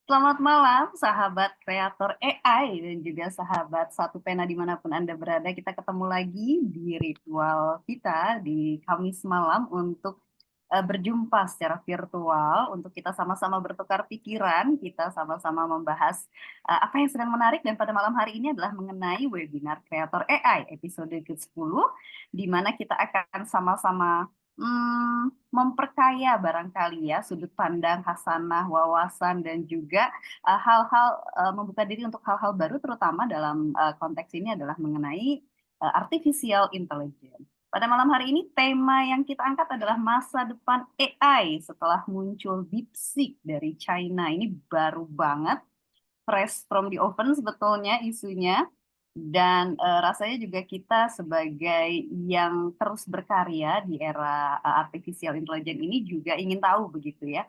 Selamat malam, sahabat kreator AI dan juga sahabat Satu Pena dimanapun Anda berada. Kita ketemu lagi di ritual kita di Kamis malam untuk berjumpa secara virtual, untuk kita sama-sama bertukar pikiran, kita sama-sama membahas apa yang sedang menarik. Dan pada malam hari ini adalah mengenai webinar kreator AI episode ke-10, di mana kita akan sama-sama memperkaya barangkali ya sudut pandang, hasanah, wawasan, dan juga hal-hal membuka diri untuk hal-hal baru, terutama dalam konteks ini adalah mengenai artificial intelligence. Pada malam hari ini tema yang kita angkat adalah masa depan AI setelah muncul DeepSeek dari China. Ini baru banget, fresh from the oven sebetulnya isunya. Dan rasanya juga kita sebagai yang terus berkarya di era artificial intelligence ini juga ingin tahu begitu ya.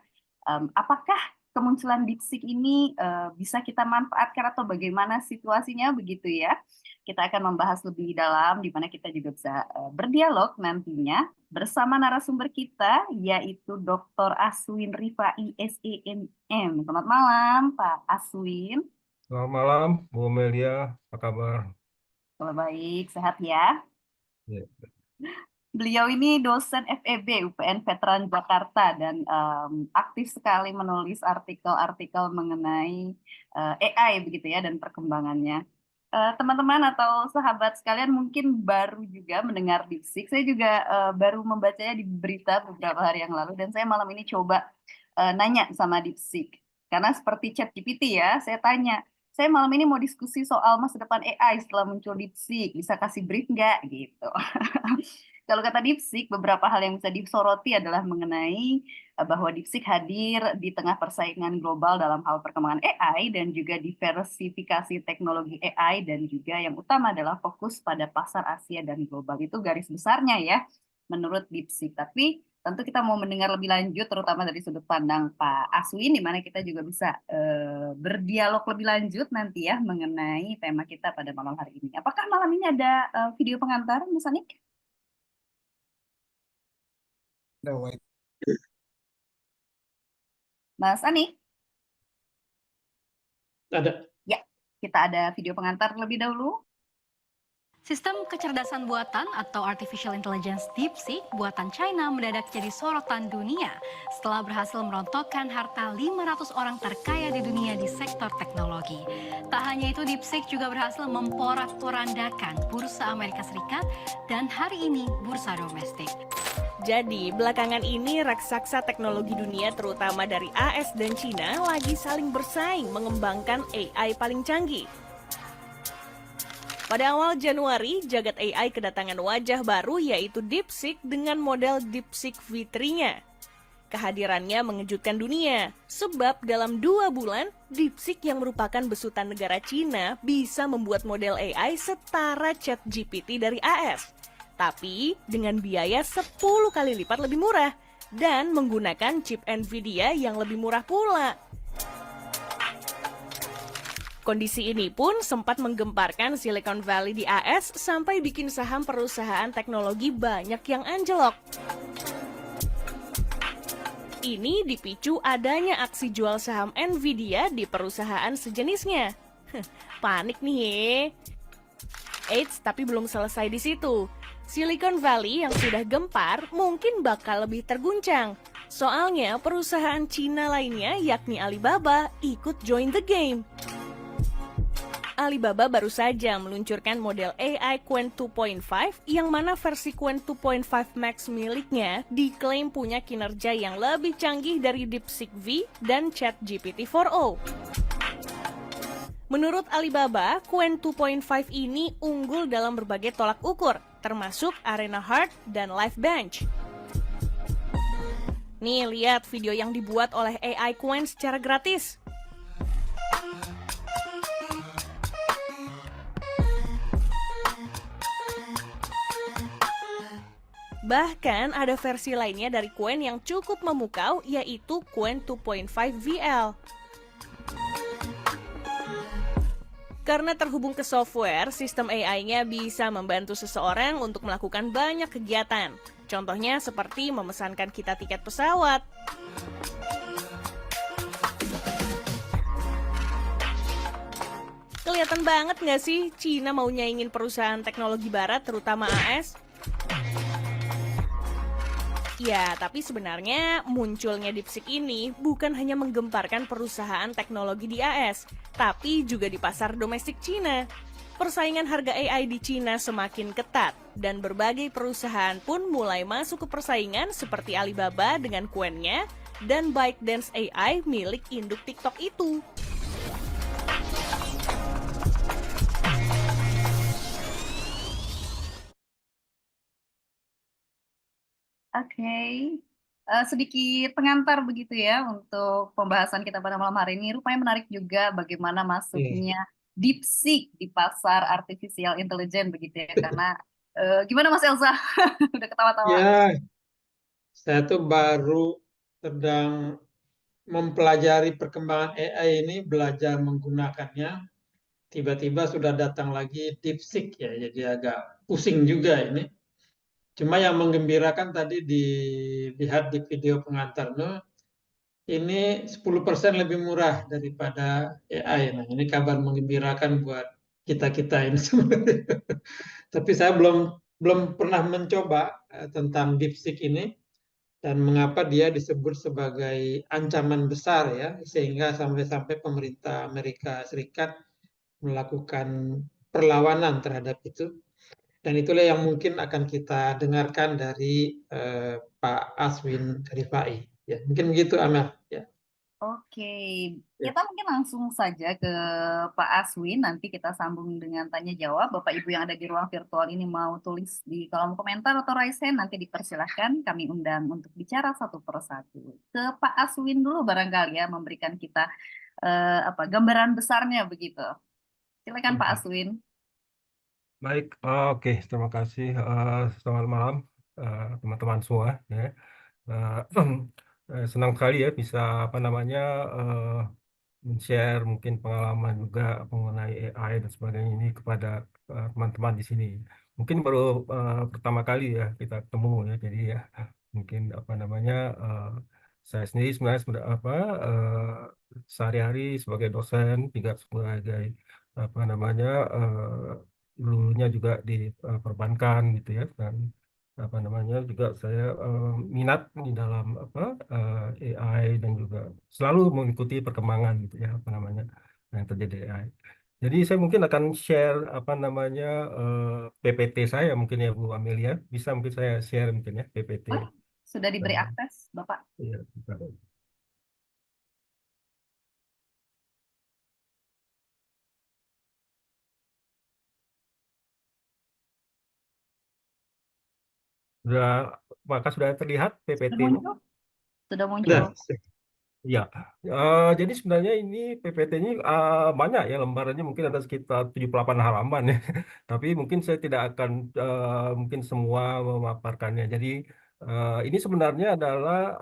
Apakah kemunculan DeepSeek ini bisa kita manfaatkan atau bagaimana situasinya begitu ya. Kita akan membahas lebih dalam di mana kita juga bisa berdialog nantinya bersama narasumber kita yaitu Dr. Aswin Rifai SEMM. Selamat malam Pak Aswin. Selamat malam, Bu Melia. Apa kabar? Kalau baik, sehat ya. Ya. Beliau ini dosen FEB UPN Veteran Jakarta dan aktif sekali menulis artikel-artikel mengenai AI begitu ya dan perkembangannya. Teman-teman atau sahabat sekalian mungkin baru juga mendengar DeepSeek. Saya juga baru membacanya di berita beberapa hari yang lalu dan saya malam ini coba nanya sama DeepSeek. Karena seperti ChatGPT ya, saya tanya, saya malam ini mau diskusi soal masa depan AI setelah muncul DeepSeek, bisa kasih brief nggak gitu. Kalau kata DeepSeek, beberapa hal yang bisa disoroti adalah mengenai bahwa DeepSeek hadir di tengah persaingan global dalam hal perkembangan AI dan juga diversifikasi teknologi AI dan juga yang utama adalah fokus pada pasar Asia dan global. Itu garis besarnya ya, menurut DeepSeek. Tapi tentu kita mau mendengar lebih lanjut, terutama dari sudut pandang Pak Aswin, di mana kita juga bisa berdialog lebih lanjut nanti ya mengenai tema kita pada malam hari ini. Apakah malam ini ada video pengantar, Mas Anik? Mas Anik? Ada. Ya, kita ada video pengantar terlebih dahulu. Sistem kecerdasan buatan atau Artificial Intelligence DeepSeek buatan China mendadak jadi sorotan dunia setelah berhasil merontokkan harta 500 orang terkaya di dunia di sektor teknologi. Tak hanya itu, DeepSeek juga berhasil memporak-porandakan bursa Amerika Serikat dan hari ini bursa domestik. Jadi, belakangan ini raksasa teknologi dunia terutama dari AS dan China lagi saling bersaing mengembangkan AI paling canggih. Pada awal Januari, jagat AI kedatangan wajah baru yaitu DeepSeek dengan model DeepSeek V3-nya. Kehadirannya mengejutkan dunia, sebab dalam 2 bulan, DeepSeek yang merupakan besutan negara Cina bisa membuat model AI setara ChatGPT dari AS. Tapi dengan biaya 10 kali lipat lebih murah dan menggunakan chip Nvidia yang lebih murah pula. Kondisi ini pun sempat menggemparkan Silicon Valley di AS sampai bikin saham perusahaan teknologi banyak yang anjlok. Ini dipicu adanya aksi jual saham Nvidia di perusahaan sejenisnya. Panik nih ye. Eits, tapi belum selesai di situ. Silicon Valley yang sudah gempar mungkin bakal lebih terguncang. Soalnya perusahaan Cina lainnya yakni Alibaba ikut join the game. Alibaba baru saja meluncurkan model AI Qwen 2.5 yang mana versi Qwen 2.5 Max miliknya diklaim punya kinerja yang lebih canggih dari DeepSeek V dan ChatGPT 4o. Menurut Alibaba, Qwen 2.5 ini unggul dalam berbagai tolak ukur, termasuk Arena Heart dan Live Bench. Nih, lihat video yang dibuat oleh AI Qwen secara gratis. Bahkan ada versi lainnya dari Qwen yang cukup memukau, yaitu Qwen 2.5 VL. Karena terhubung ke software, sistem AI-nya bisa membantu seseorang untuk melakukan banyak kegiatan. Contohnya seperti memesankan kita tiket pesawat. Kelihatan banget nggak sih Cina mau nyaingin perusahaan teknologi barat, terutama AS? Ya, tapi sebenarnya munculnya DeepSeek ini bukan hanya menggemparkan perusahaan teknologi di AS, tapi juga di pasar domestik Cina. Persaingan harga AI di Cina semakin ketat, dan berbagai perusahaan pun mulai masuk ke persaingan seperti Alibaba dengan Qwen-nya, dan ByteDance AI milik induk TikTok itu. Oke, sedikit pengantar begitu ya untuk pembahasan kita pada malam hari ini. Rupanya menarik juga bagaimana Iya. masuknya DeepSeek di pasar artificial intelligence begitu ya. Karena gimana Mas Elsa? Udah ketawa-tawa. Ya, saya tuh baru sedang mempelajari perkembangan AI ini, belajar menggunakannya. Tiba-tiba sudah datang lagi DeepSeek ya, jadi agak pusing juga ini. Cuma yang menggembirakan tadi dilihat di video pengantarnya, ini 10% lebih murah daripada AI. Nah, ini kabar menggembirakan buat kita-kita ini sebenarnya. Tapi saya belum pernah mencoba tentang DeepSeek ini dan mengapa dia disebut sebagai ancaman besar ya, sehingga sampai-sampai pemerintah Amerika Serikat melakukan perlawanan terhadap itu. Dan itulah yang mungkin akan kita dengarkan dari Pak Aswin Rifai. Ya, mungkin begitu Amel. Ya. Oke, Ya. kita mungkin langsung saja ke Pak Aswin. Nanti kita sambung dengan tanya jawab. Bapak Ibu yang ada di ruang virtual ini mau tulis di kolom komentar atau raise hand, nanti dipersilahkan. Kami undang untuk bicara satu persatu. Ke Pak Aswin dulu barangkali ya, memberikan kita gambaran besarnya begitu. Silakan Pak Aswin. Baik, oke, terima kasih. Selamat malam, teman-teman semua. Ya. Eh, senang sekali ya bisa apa namanya men-share mungkin pengalaman juga mengenai AI dan sebagainya ini kepada teman-teman di sini. Mungkin baru pertama kali ya kita ketemu ya, jadi ya mungkin apa namanya saya sendiri sebenarnya eh, sehari-hari sebagai dosen juga sebagai apa namanya dulunya juga di perbankan gitu ya, dan apa namanya juga saya minat di dalam apa AI dan juga selalu mengikuti perkembangan gitu ya apa namanya yang terjadi di AI. Jadi saya mungkin akan share apa namanya PPT saya mungkin ya Bu Amelia, bisa mungkin saya share mungkin ya PPT. Oh, sudah diberi akses, Bapak? Iya, bisa. Sudah, maka sudah terlihat Sudah PPT-nya. muncul? Sudah muncul. Sudah. Ya, jadi sebenarnya ini PPT ini banyak ya lembarannya, mungkin ada sekitar 78 halaman ya. Tapi mungkin saya tidak akan mungkin semua memaparkannya. Jadi ini sebenarnya adalah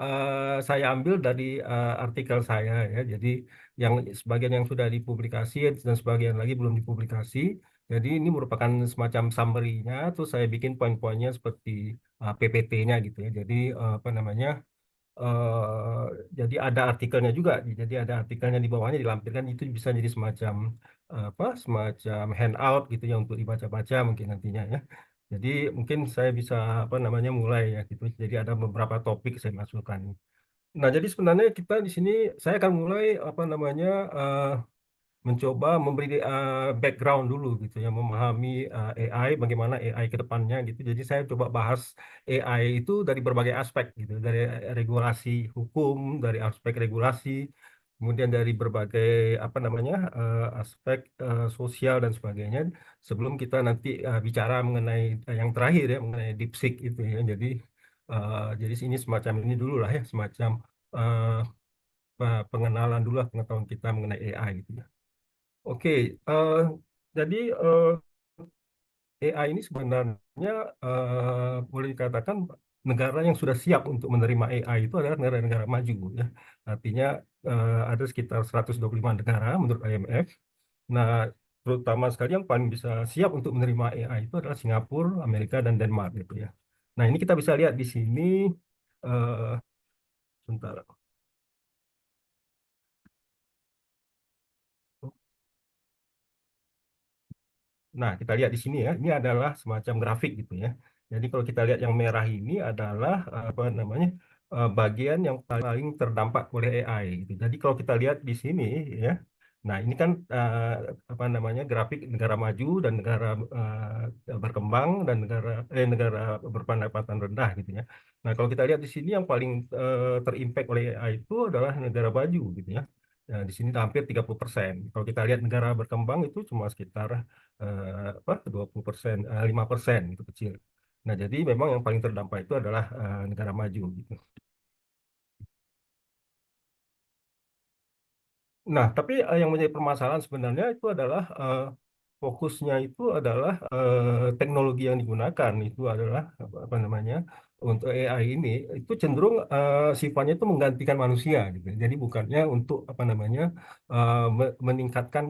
saya ambil dari artikel saya ya. Jadi yang sebagian yang sudah dipublikasi dan sebagian lagi belum dipublikasi. Jadi ini merupakan semacam summary-nya. Terus saya bikin poin-poinnya seperti PPT-nya gitu ya. Jadi apa namanya? eh jadi ada artikelnya juga, jadi ada artikelnya di bawahnya dilampirkan, itu bisa jadi semacam apa semacam handout gitu ya untuk dibaca-baca mungkin nantinya ya. Jadi mungkin saya bisa apa namanya mulai ya gitu. Jadi ada beberapa topik saya masukkan. Nah, jadi sebenarnya kita di sini saya akan mulai apa namanya mencoba memberi background dulu gitu ya, memahami AI, bagaimana AI ke depannya gitu. Jadi saya coba bahas AI itu dari berbagai aspek gitu, dari regulasi hukum, dari aspek regulasi, kemudian dari berbagai apa namanya aspek sosial dan sebagainya. Sebelum kita nanti bicara mengenai yang terakhir ya, mengenai DeepSeek itu ya. Jadi ini semacam ini dulu lah ya, semacam pengenalan dulu lah, pengetahuan kita mengenai AI gitu ya. Oke, jadi AI ini sebenarnya boleh dikatakan negara yang sudah siap untuk menerima AI itu adalah negara-negara maju ya. Artinya ada sekitar 125 negara menurut IMF. Nah, terutama sekali yang paling bisa siap untuk menerima AI itu adalah Singapura, Amerika, dan Denmark gitu ya. Nah, ini kita bisa lihat di sini. eh Sebentar. Nah, kita lihat di sini ya, ini adalah semacam grafik gitu ya. Jadi kalau kita lihat yang merah ini adalah apa namanya bagian yang paling terdampak oleh AI gitu. Jadi kalau kita lihat di sini ya, nah ini kan apa namanya grafik negara maju dan negara berkembang dan negara berpendapatan rendah gitu ya. Nah kalau kita lihat di sini yang paling terimpact oleh AI itu adalah negara maju gitu ya. Nah, di sini hampir 30%. Kalau kita lihat negara berkembang itu cuma sekitar apa 20%, 5% itu kecil. Nah, jadi memang yang paling terdampak itu adalah negara maju gitu. Nah, tapi yang menjadi permasalahan sebenarnya itu adalah fokusnya itu adalah teknologi yang digunakan itu adalah apa namanya untuk AI ini itu cenderung sifatnya itu menggantikan manusia gitu. Jadi bukannya untuk apa namanya meningkatkan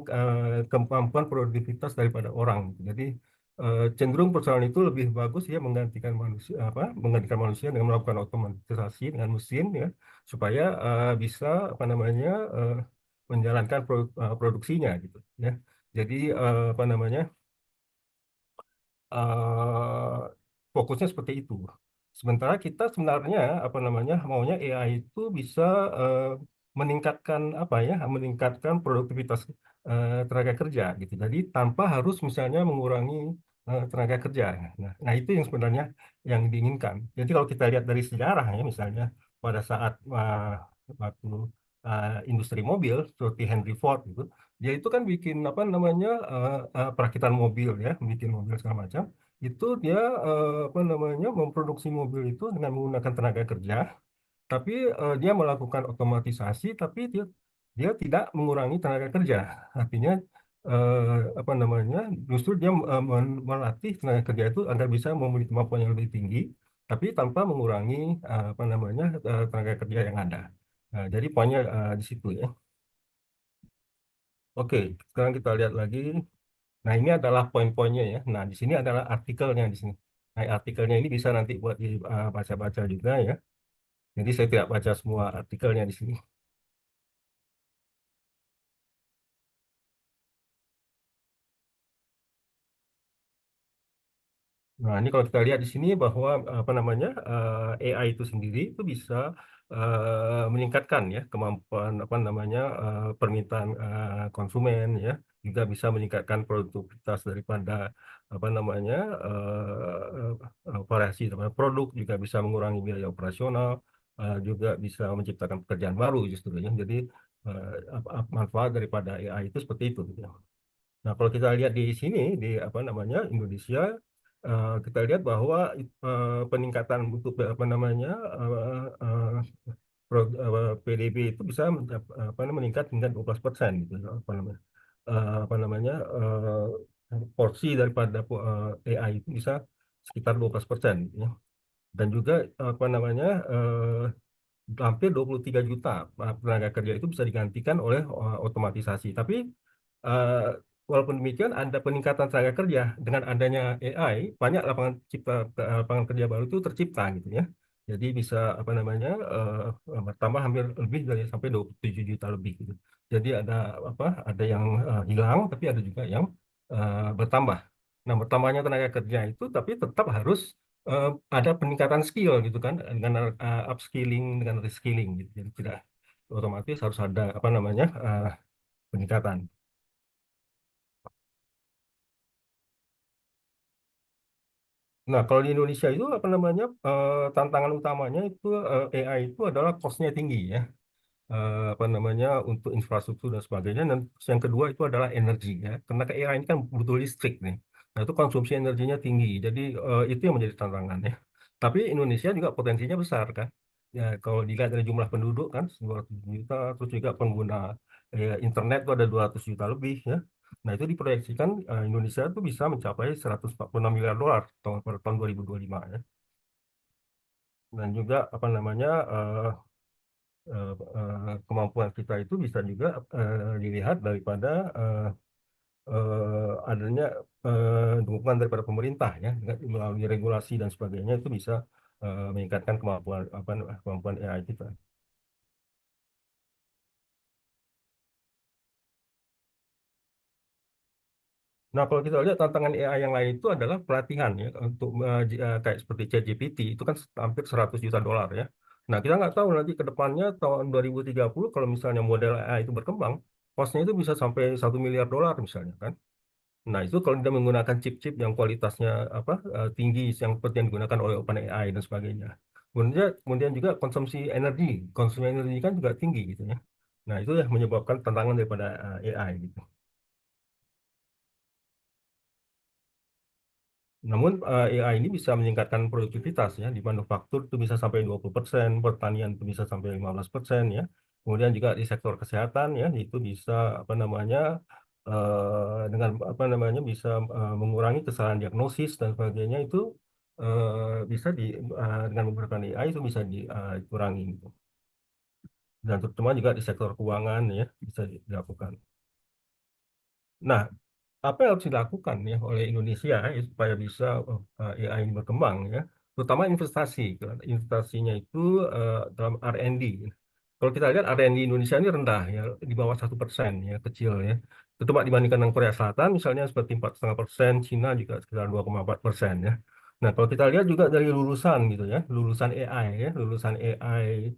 kemampuan produktivitas daripada orang. Jadi cenderung persoalan itu lebih bagus ya menggantikan manusia dengan melakukan otomatisasi dengan mesin ya supaya bisa apa namanya menjalankan produksinya gitu ya. Jadi apa namanya eh, fokusnya seperti itu. Sementara kita sebenarnya apa namanya maunya AI itu bisa eh, meningkatkan apa ya, meningkatkan produktivitas tenaga kerja gitu. Jadi tanpa harus misalnya mengurangi tenaga kerja. Nah, itu yang sebenarnya yang diinginkan. Jadi kalau kita lihat dari sejarah ya misalnya pada saat waktu industri mobil seperti Henry Ford gitu, dia itu kan bikin apa namanya perakitan mobil ya, bikin mobil segala macam. Itu dia apa namanya memproduksi mobil itu dengan menggunakan tenaga kerja, tapi dia melakukan otomatisasi, tapi dia dia tidak mengurangi tenaga kerja. Artinya apa namanya justru dia melatih tenaga kerja itu agar bisa memiliki kemampuan yang lebih tinggi, tapi tanpa mengurangi apa namanya tenaga kerja yang ada. Nah, jadi poinnya di situ ya. Oke, sekarang kita lihat lagi. Nah, ini adalah poin-poinnya ya. Nah, di sini adalah artikelnya di sini. Nah, artikelnya ini bisa nanti buat dibaca-baca juga ya. Jadi saya tidak baca semua artikelnya di sini. Nah, ini kalau kita lihat di sini bahwa apa namanya AI itu sendiri itu bisa meningkatkan ya kemampuan apa namanya permintaan konsumen ya, juga bisa meningkatkan produktivitas daripada apa namanya variasi daripada produk, juga bisa mengurangi biaya operasional, juga bisa menciptakan pekerjaan baru justru ya. Jadi manfaat daripada AI itu seperti itu gitu ya. Nah, kalau kita lihat di sini di apa namanya Indonesia, kita lihat bahwa peningkatan untuk apa namanya PDB itu bisa apa namanya, meningkat hingga 12% gitu, apa namanya porsi daripada AI itu bisa sekitar 12% gitu ya. Dan juga apa namanya hampir 23 juta tenaga kerja itu bisa digantikan oleh otomatisasi. Tapi eh, walaupun demikian ada peningkatan tenaga kerja dengan adanya AI, banyak lapangan kerja baru itu tercipta gitu ya. Jadi bisa apa namanya bertambah hampir lebih dari sampai 27 juta lebih gitu. Jadi ada yang hilang tapi ada juga yang bertambah. Nah, bertambahnya tenaga kerja itu tapi tetap harus ada peningkatan skill gitu kan dengan upskilling dengan reskilling gitu. Jadi tidak otomatis harus ada apa namanya peningkatan. Nah, kalau di Indonesia itu apa namanya tantangan utamanya itu AI itu adalah cost-nya tinggi ya. Apa namanya untuk infrastruktur dan sebagainya. Dan yang kedua itu adalah energi ya. Karena ke AI ini kan butuh listrik nih. Nah, itu konsumsi energinya tinggi. Jadi itu yang menjadi tantangan ya. Tapi Indonesia juga potensinya besar kan. Ya, kalau dilihat dari jumlah penduduk kan 200 juta, terus juga pengguna internet itu ada 200 juta lebih ya. Nah, itu diproyeksikan Indonesia itu bisa mencapai 146 miliar dolar pada tahun 2025 ya. Dan juga apa namanya kemampuan kita itu bisa juga dilihat daripada adanya dukungan daripada pemerintah ya, melalui regulasi dan sebagainya itu bisa meningkatkan kemampuan AI kita. Nah, kalau kita lihat tantangan AI yang lain itu adalah pelatihan ya, untuk kayak seperti ChatGPT itu kan hampir 100 juta dolar ya. Nah, kita nggak tahu nanti ke depannya tahun 2030 kalau misalnya model AI itu berkembang, costnya itu bisa sampai 1 miliar dolar misalnya kan. Nah, itu kalau dia menggunakan chip-chip yang kualitasnya tinggi yang seperti yang digunakan oleh OpenAI dan sebagainya. Kemudian juga konsumsi energi kan juga tinggi gitu ya. Nah, itu yang menyebabkan tantangan daripada AI gitu. Namun AI ini bisa meningkatkan produktivitas ya, di manufaktur itu bisa sampai 20%, pertanian itu bisa sampai 15% ya. Kemudian juga di sektor kesehatan ya, itu bisa dengan bisa mengurangi kesalahan diagnosis dan sebagainya itu bisa dengan menggunakan AI itu bisa dikurangi gitu. Dan terutama juga di sektor keuangan ya bisa dilakukan. Nah, apa yang harus dilakukan ya oleh Indonesia ya, supaya bisa AI ini berkembang ya, terutama investasi. Investasinya itu dalam R&D. Kalau kita lihat R&D Indonesia ini rendah ya, di bawah 1% ya, kecil ya. Terutama dibandingkan dengan Korea Selatan misalnya seperti 4,5%, Cina juga sekitar 2,4% ya. Nah, kalau kita lihat juga dari lulusan gitu ya, lulusan AI ya, lulusan AI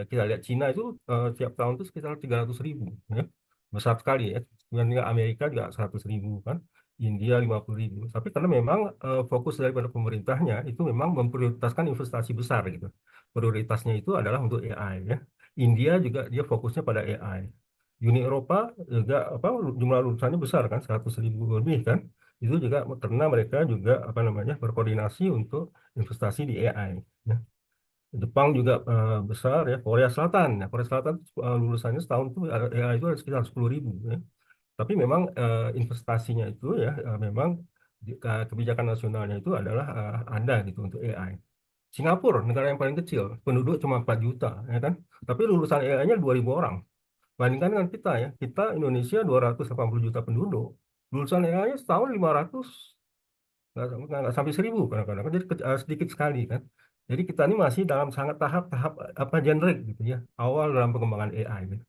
kita lihat Cina itu tiap tahun itu sekitar 300.000 ya, besar sekali ya. Kemudian Amerika juga 100.000 kan, India 50.000. Tapi karena memang fokus daripada pemerintahnya itu memang memprioritaskan investasi besar gitu. Prioritasnya itu adalah untuk AI ya. India juga dia fokusnya pada AI. Uni Eropa juga jumlah lulusannya besar kan, 100.000 lebih kan. Itu juga karena mereka juga berkoordinasi untuk investasi di AI. Ya. Jepang juga besar ya, Korea Selatan. Nah, Korea Selatan lulusannya setahun itu AI itu ada sekitar 10.000 ya. Tapi memang investasinya itu ya memang kebijakan nasionalnya itu adalah ada gitu untuk AI. Singapura, negara yang paling kecil, penduduk cuma 4 juta, ya kan? Tapi lulusan AI-nya 2.000 orang. Bandingkan dengan kita ya, kita Indonesia 280 juta penduduk, lulusan AI-nya setahun 500, nggak sampai 1.000 kadang-kadang, jadi sedikit sekali kan. Jadi kita ini masih dalam sangat tahap-tahap generik gitu ya, awal dalam pengembangan AI. Gitu.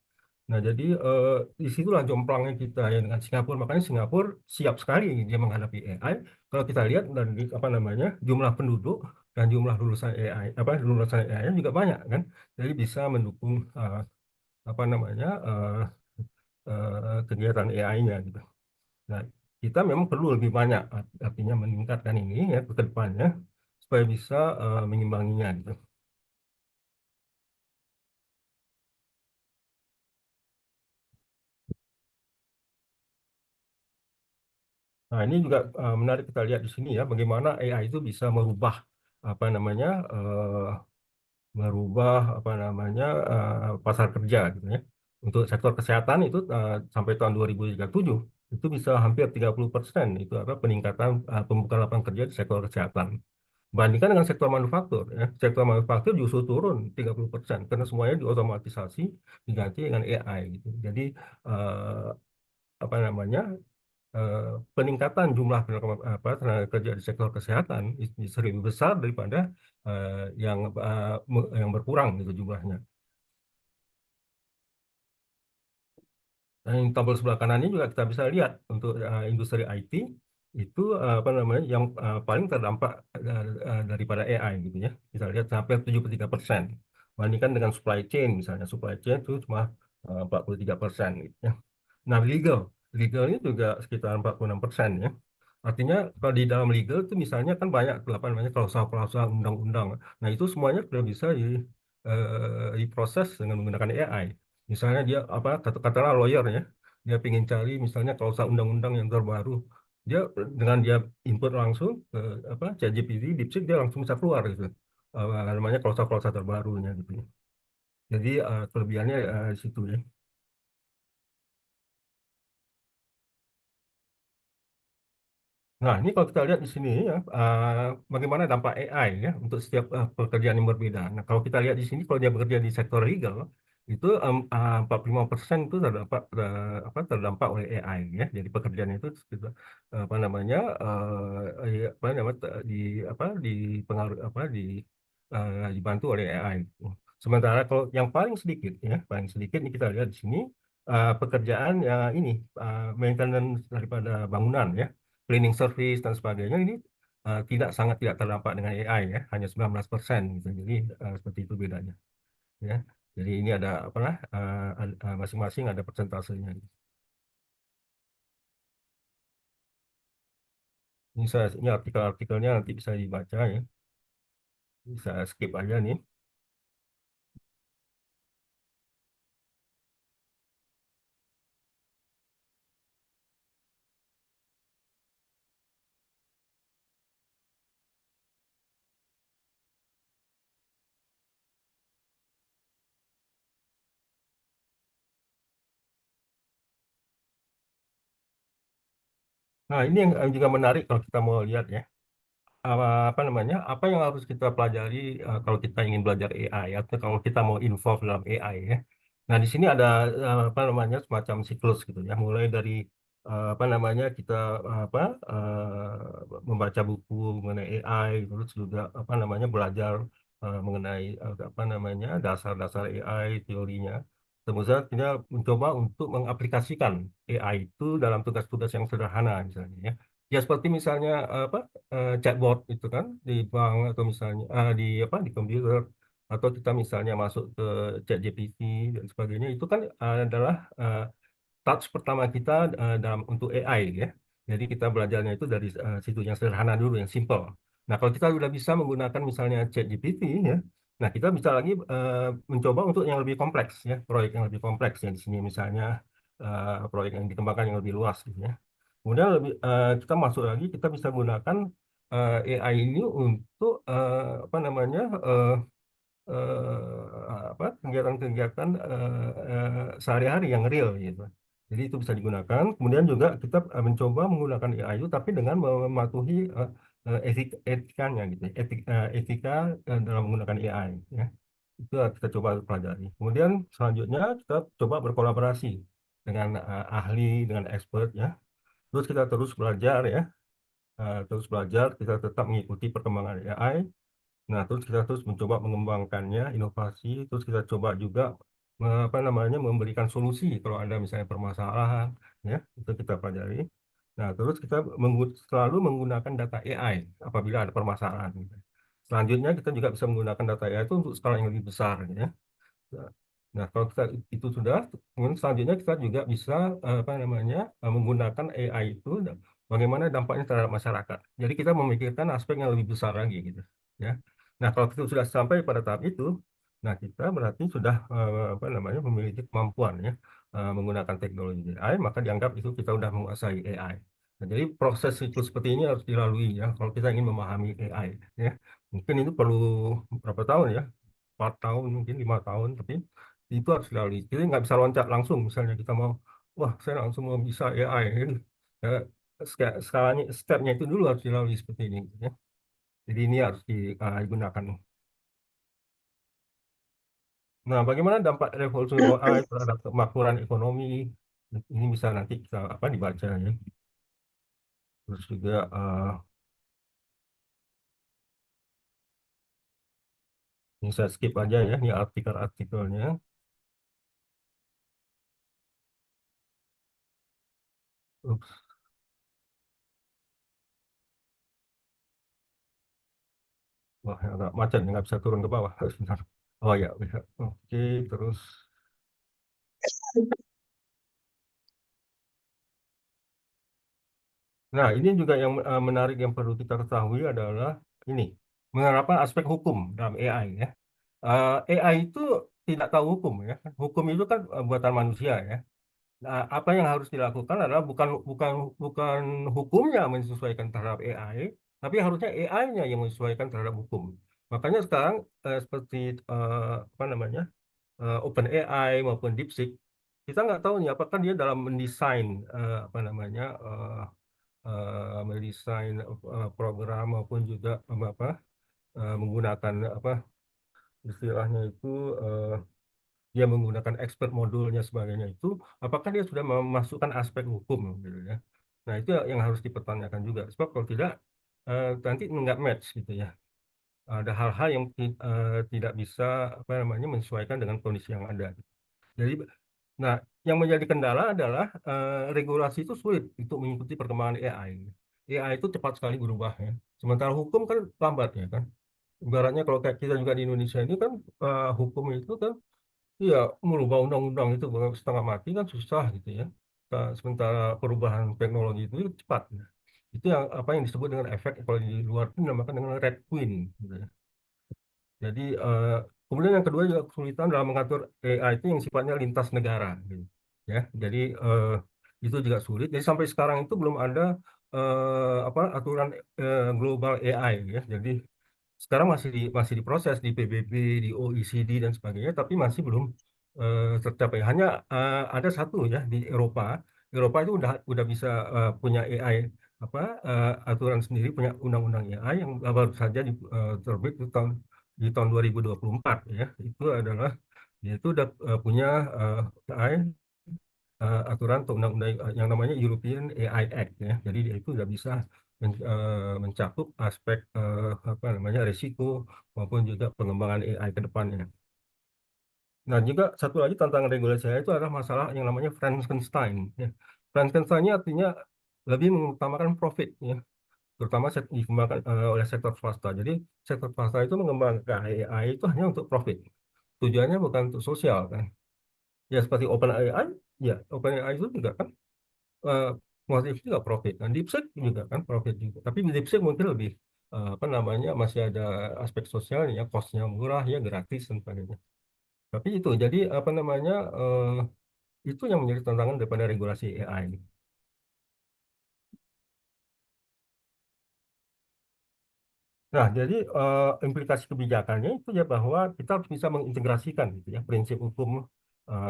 Nah, jadi disitulah jomplangnya kita ya dengan Singapura. Makanya Singapura siap sekali dia menghadapi AI. Kalau kita lihat dari jumlah penduduk dan jumlah lulusan AI, lulusan AI juga banyak kan. Jadi bisa mendukung kegiatan AI-nya gitu. Nah, kita memang perlu lebih banyak artinya meningkatkan ini ya ke depannya supaya bisa mengimbanginya gitu. Nah, ini juga menarik kita lihat di sini ya, bagaimana AI itu bisa merubah apa namanya eh, merubah pasar kerja gitu ya. Untuk sektor kesehatan itu sampai tahun 2037 itu bisa hampir 30% itu peningkatan pembukaan lapangan kerja di sektor kesehatan. Bandingkan dengan sektor manufaktur ya. Sektor manufaktur justru turun 30% karena semuanya diotomatisasi diganti dengan AI gitu. Jadi eh, apa namanya eh, peningkatan jumlah tenaga kerja di sektor kesehatan bisa lebih besar daripada yang berkurang gitu jumlahnya. Dan yang tabel sebelah kanannya juga kita bisa lihat untuk industri IT itu yang paling terdampak daripada AI gitu ya. Kita lihat sampai 73%. Bandingkan dengan supply chain misalnya, supply chain itu cuma 43% gitu ya. Nah, legal ini juga sekitar 46% ya. Artinya kalau di dalam legal itu misalnya kan banyak klausul-klausul undang-undang. Nah, itu semuanya sudah bisa diproses dengan menggunakan AI. Misalnya dia katakanlah lawyer ya, dia ingin cari misalnya klausul undang-undang yang terbaru. Dengan dia input langsung ke ChatGPT, DeepSeek dia langsung bisa keluar gitu. Klausul-klausul terbarunya gitu. Jadi kelebihannya di situ ya. Nah, ini kalau kita lihat di sini ya, bagaimana dampak AI ya untuk setiap pekerjaan yang berbeda. Nah, kalau kita lihat di sini, kalau dia bekerja di sektor legal, itu 45% itu terdampak oleh AI ya. Jadi pekerjaan itu kita, apa namanya ya, apa namanya dipengaruhi dibantu oleh AI. Sementara kalau yang paling sedikit ya, paling sedikit ini kita lihat di sini pekerjaan ini maintenance daripada bangunan ya, cleaning service dan sebagainya ini sangat tidak terdampak dengan AI ya, hanya 19% gitu. Jadi seperti itu bedanya ya. Jadi ini ada masing-masing ada persentasenya. Ini artikel-artikelnya nanti bisa dibaca ya. Bisa skip aja nih. Nah, ini yang juga menarik kalau kita mau lihat ya. Apa yang harus kita pelajari kalau kita ingin belajar AI atau kalau kita mau involve dalam AI ya. Nah, di sini ada semacam siklus gitu ya, mulai dari kita membaca buku mengenai AI, terus juga belajar mengenai dasar-dasar AI teorinya. Kemudian kita mencoba untuk mengaplikasikan AI itu dalam tugas-tugas yang sederhana misalnya ya. Ya seperti misalnya chatbot itu kan di bank atau misalnya di komputer, atau kita misalnya masuk ke ChatGPT dan sebagainya, itu kan adalah touch pertama kita untuk AI ya. Jadi kita belajarnya itu dari situ yang sederhana dulu, yang simple. Nah, kalau kita sudah bisa menggunakan misalnya ChatGPT ya, nah kita bisa lagi mencoba untuk yang lebih kompleks ya, proyek yang lebih kompleks ya, di sini misalnya proyek yang dikembangkan yang lebih luas gitu ya. Kemudian kita masuk lagi, kita bisa gunakan AI ini untuk kegiatan-kegiatan sehari-hari yang real gitu. Jadi itu bisa digunakan. Kemudian juga kita mencoba menggunakan AI itu, tapi dengan mematuhi etikanya gitu, etika dalam menggunakan AI. Ya. Itu kita coba pelajari. Kemudian selanjutnya kita coba berkolaborasi dengan ahli, dengan expert ya. Terus kita terus belajar ya, kita tetap mengikuti perkembangan AI. Nah, terus kita terus mencoba mengembangkannya, inovasi, terus kita coba juga memberikan solusi kalau ada misalnya permasalahan, ya, itu kita pelajari. Nah, terus kita selalu menggunakan data AI apabila ada permasalahan. Selanjutnya kita juga bisa menggunakan data AI itu untuk skala yang lebih besar, ya. Nah, kalau kita itu sudah, kemudian selanjutnya kita juga bisa menggunakan AI itu bagaimana dampaknya terhadap masyarakat. Jadi kita memikirkan aspek yang lebih besar lagi gitu, ya. Nah, kalau kita sudah sampai pada tahap itu, nah kita berarti sudah memiliki kemampuan ya menggunakan teknologi AI, maka dianggap itu kita sudah menguasai AI. Nah, jadi proses siklus seperti ini harus dilalui ya kalau kita ingin memahami AI ya. Mungkin itu perlu berapa tahun ya? 4 tahun, mungkin 5 tahun, tapi itu harus dilalui. Jadi nggak bisa loncat langsung, misalnya kita mau, wah saya langsung mau bisa AI. Gitu. Ya, skalanya, stepnya itu dulu harus dilalui seperti ini. Ya. Jadi ini harus digunakan. Nah, bagaimana dampak revolusi AI terhadap kemakmuran ekonomi? Ini bisa nanti kita dibaca ya. Terus juga ini saya skip aja ya, ini artikel-artikelnya. Ups. Wah, agak macet, nggak bisa turun ke bawah. Sebentar. Oh ya, bisa. Oke, terus. Nah, ini juga yang menarik yang perlu kita ketahui adalah ini, menerapkan aspek hukum dalam AI ya. AI itu tidak tahu hukum ya. Hukum itu kan buatan manusia ya. Nah, apa yang harus dilakukan adalah bukan bukan bukan hukumnya menyesuaikan terhadap AI, tapi harusnya AI-nya yang menyesuaikan terhadap hukum. Makanya sekarang seperti OpenAI maupun DeepSeek, kita nggak tahu nih apakah dia dalam mendesain mendesain program maupun juga menggunakan istilahnya itu dia menggunakan expert modulnya sebagainya itu, apakah dia sudah memasukkan aspek hukum gitu ya. Nah itu yang harus dipertanyakan juga, sebab kalau tidak nanti nggak match gitu ya. Ada hal-hal yang tidak bisa menyesuaikan dengan kondisi yang ada. Jadi, nah yang menjadi kendala adalah regulasi itu sulit untuk mengikuti perkembangan AI. AI itu cepat sekali berubah ya. Sementara hukum kan lambat ya kan. Ibaratnya kalau kayak kita juga di Indonesia ini kan hukum itu kan iya, merubah undang-undang itu setengah mati kan susah gitu ya. Sementara perubahan teknologi itu cepat. Itu yang apa yang disebut dengan efek, kalau di luar itu dinamakan dengan red queen gitu ya. Jadi kemudian yang kedua juga kesulitan dalam mengatur AI itu yang sifatnya lintas negara gitu. Ya. Jadi itu juga sulit. Jadi sampai sekarang itu belum ada aturan global AI ya. Jadi sekarang masih diproses di PBB, di OECD dan sebagainya, tapi masih belum tercapai. Hanya ada satu ya di Eropa. Eropa itu udah bisa punya AI aturan sendiri, punya undang-undang AI yang baru saja terbit di tahun 2024 ya. Itu adalah yaitu udah punya AI aturan atau undang-undang yang namanya European AI Act ya. Jadi dia itu udah bisa mencakup aspek risiko maupun juga pengembangan AI ke depannya. Nah, juga satu lagi tantangan regulasi itu adalah masalah yang namanya Frankenstein. Ya. Frankenstein ini artinya lebih mengutamakan profit, ya, terutama dikembangkan oleh sektor swasta. Jadi sektor swasta itu mengembangkan AI itu hanya untuk profit. Tujuannya bukan untuk sosial kan. Ya seperti OpenAI, ya OpenAI itu juga kan motif juga profit. Dan DeepSeek juga kan profit juga. Tapi DeepSeek mungkin lebih masih ada aspek sosialnya, cost-nya murah ya, gratis dan sebagainya. Tapi itu jadi itu yang menjadi tantangan daripada regulasi AI. Nah, jadi implikasi kebijakannya itu ya bahwa kita harus bisa mengintegrasikan gitu ya prinsip hukum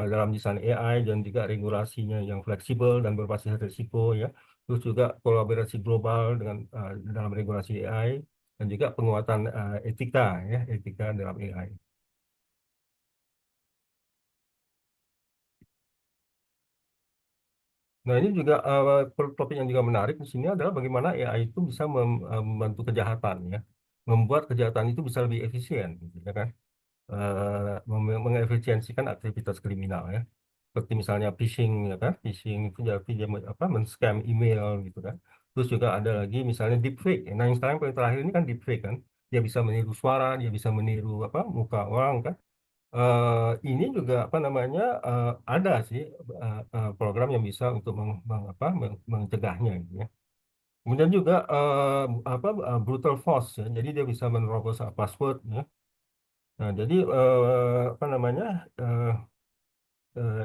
dalam desain AI dan juga regulasinya yang fleksibel dan berbasis risiko ya. Terus juga kolaborasi global dengan dalam regulasi AI dan juga penguatan etika dalam AI. Nah, ini juga topik yang juga menarik di sini adalah bagaimana AI itu bisa membantu kejahatan ya. Membuat kejahatan itu bisa lebih efisien gitu, ya kan? Mengefisiensikan aktivitas kriminal ya. Seperti misalnya phishing ya kan? Phishing itu jadi dia men-scam email gitu kan. Terus juga ada lagi misalnya deepfake. Nah, yang sekarang paling terakhir ini kan deepfake kan. Dia bisa meniru suara, dia bisa meniru muka orang kan. Ini juga ada sih program yang bisa untuk mencegahnya gitu ya. Kemudian juga brutal force ya. Jadi dia bisa menerobos password ya. Nah, jadi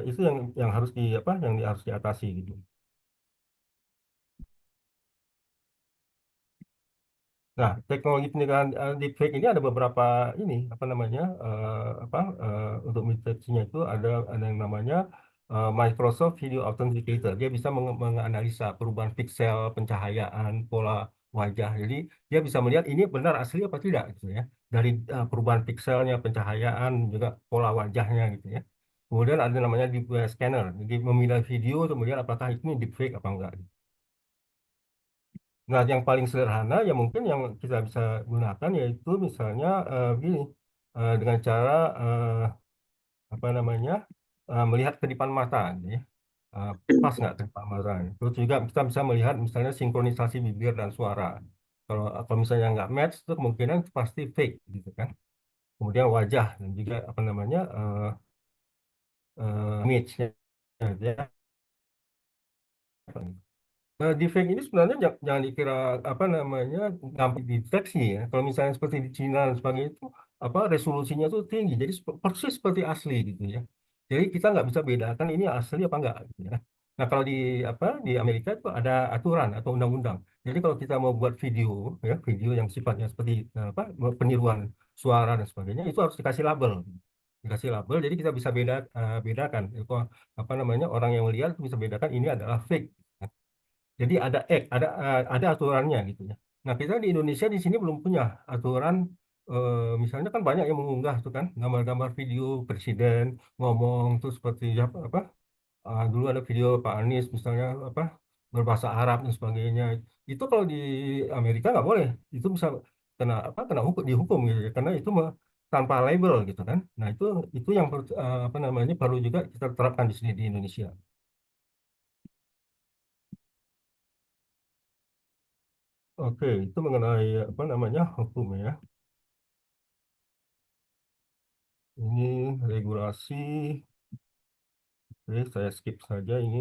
itu yang harus harus diatasi gitu. Nah, teknologi pencegahan deepfake ini ada beberapa untuk mendeteksinya itu ada yang namanya Microsoft Video Authenticator. Dia bisa menganalisa perubahan pixel, pencahayaan, pola wajah. Jadi dia bisa melihat ini benar asli apa tidak gitu ya. Dari perubahan pixelnya, pencahayaan, juga pola wajahnya gitu ya. Kemudian ada namanya deep scanner. Jadi memilah video kemudian apakah ini deepfake apa enggak. Nah, yang paling sederhana ya mungkin yang kita bisa gunakan yaitu misalnya begini dengan cara melihat kedipan mata, gitu ya. Pas nggak kedipan mata. Terus juga kita bisa melihat misalnya sinkronisasi bibir dan suara. Kalau misalnya nggak match, itu kemungkinan pasti fake, gitu kan. Kemudian wajah dan juga image-nya, ya. Deepfake ini sebenarnya jangan dikira gampang dideteksi ya. Kalau misalnya seperti di Cina dan sebagainya itu resolusinya itu tinggi, jadi persis seperti asli gitu ya. Jadi kita nggak bisa bedakan ini asli apa enggak gitu ya. Nah kalau di Amerika itu ada aturan atau undang-undang. Jadi kalau kita mau buat video ya, video yang sifatnya seperti peniruan suara dan sebagainya itu harus dikasih label. Dikasih label, jadi kita bisa bedakan. Orang yang melihat bisa bedakan ini adalah fake. Jadi ada aturannya gitu ya. Nah, kita di Indonesia di sini belum punya aturan. Misalnya kan banyak yang mengunggah tuh kan gambar-gambar video presiden ngomong tuh seperti apa, dulu ada video Pak Anies misalnya apa berbahasa Arab dan sebagainya. Itu kalau di Amerika nggak boleh. Itu bisa kena dihukum gitu ya, karena itu tanpa label gitu kan. Nah, itu yang apa namanya perlu juga kita terapkan di sini di Indonesia. Oke, itu mengenai apa namanya hukum ya. Ini regulasi. Oke, saya skip saja ini.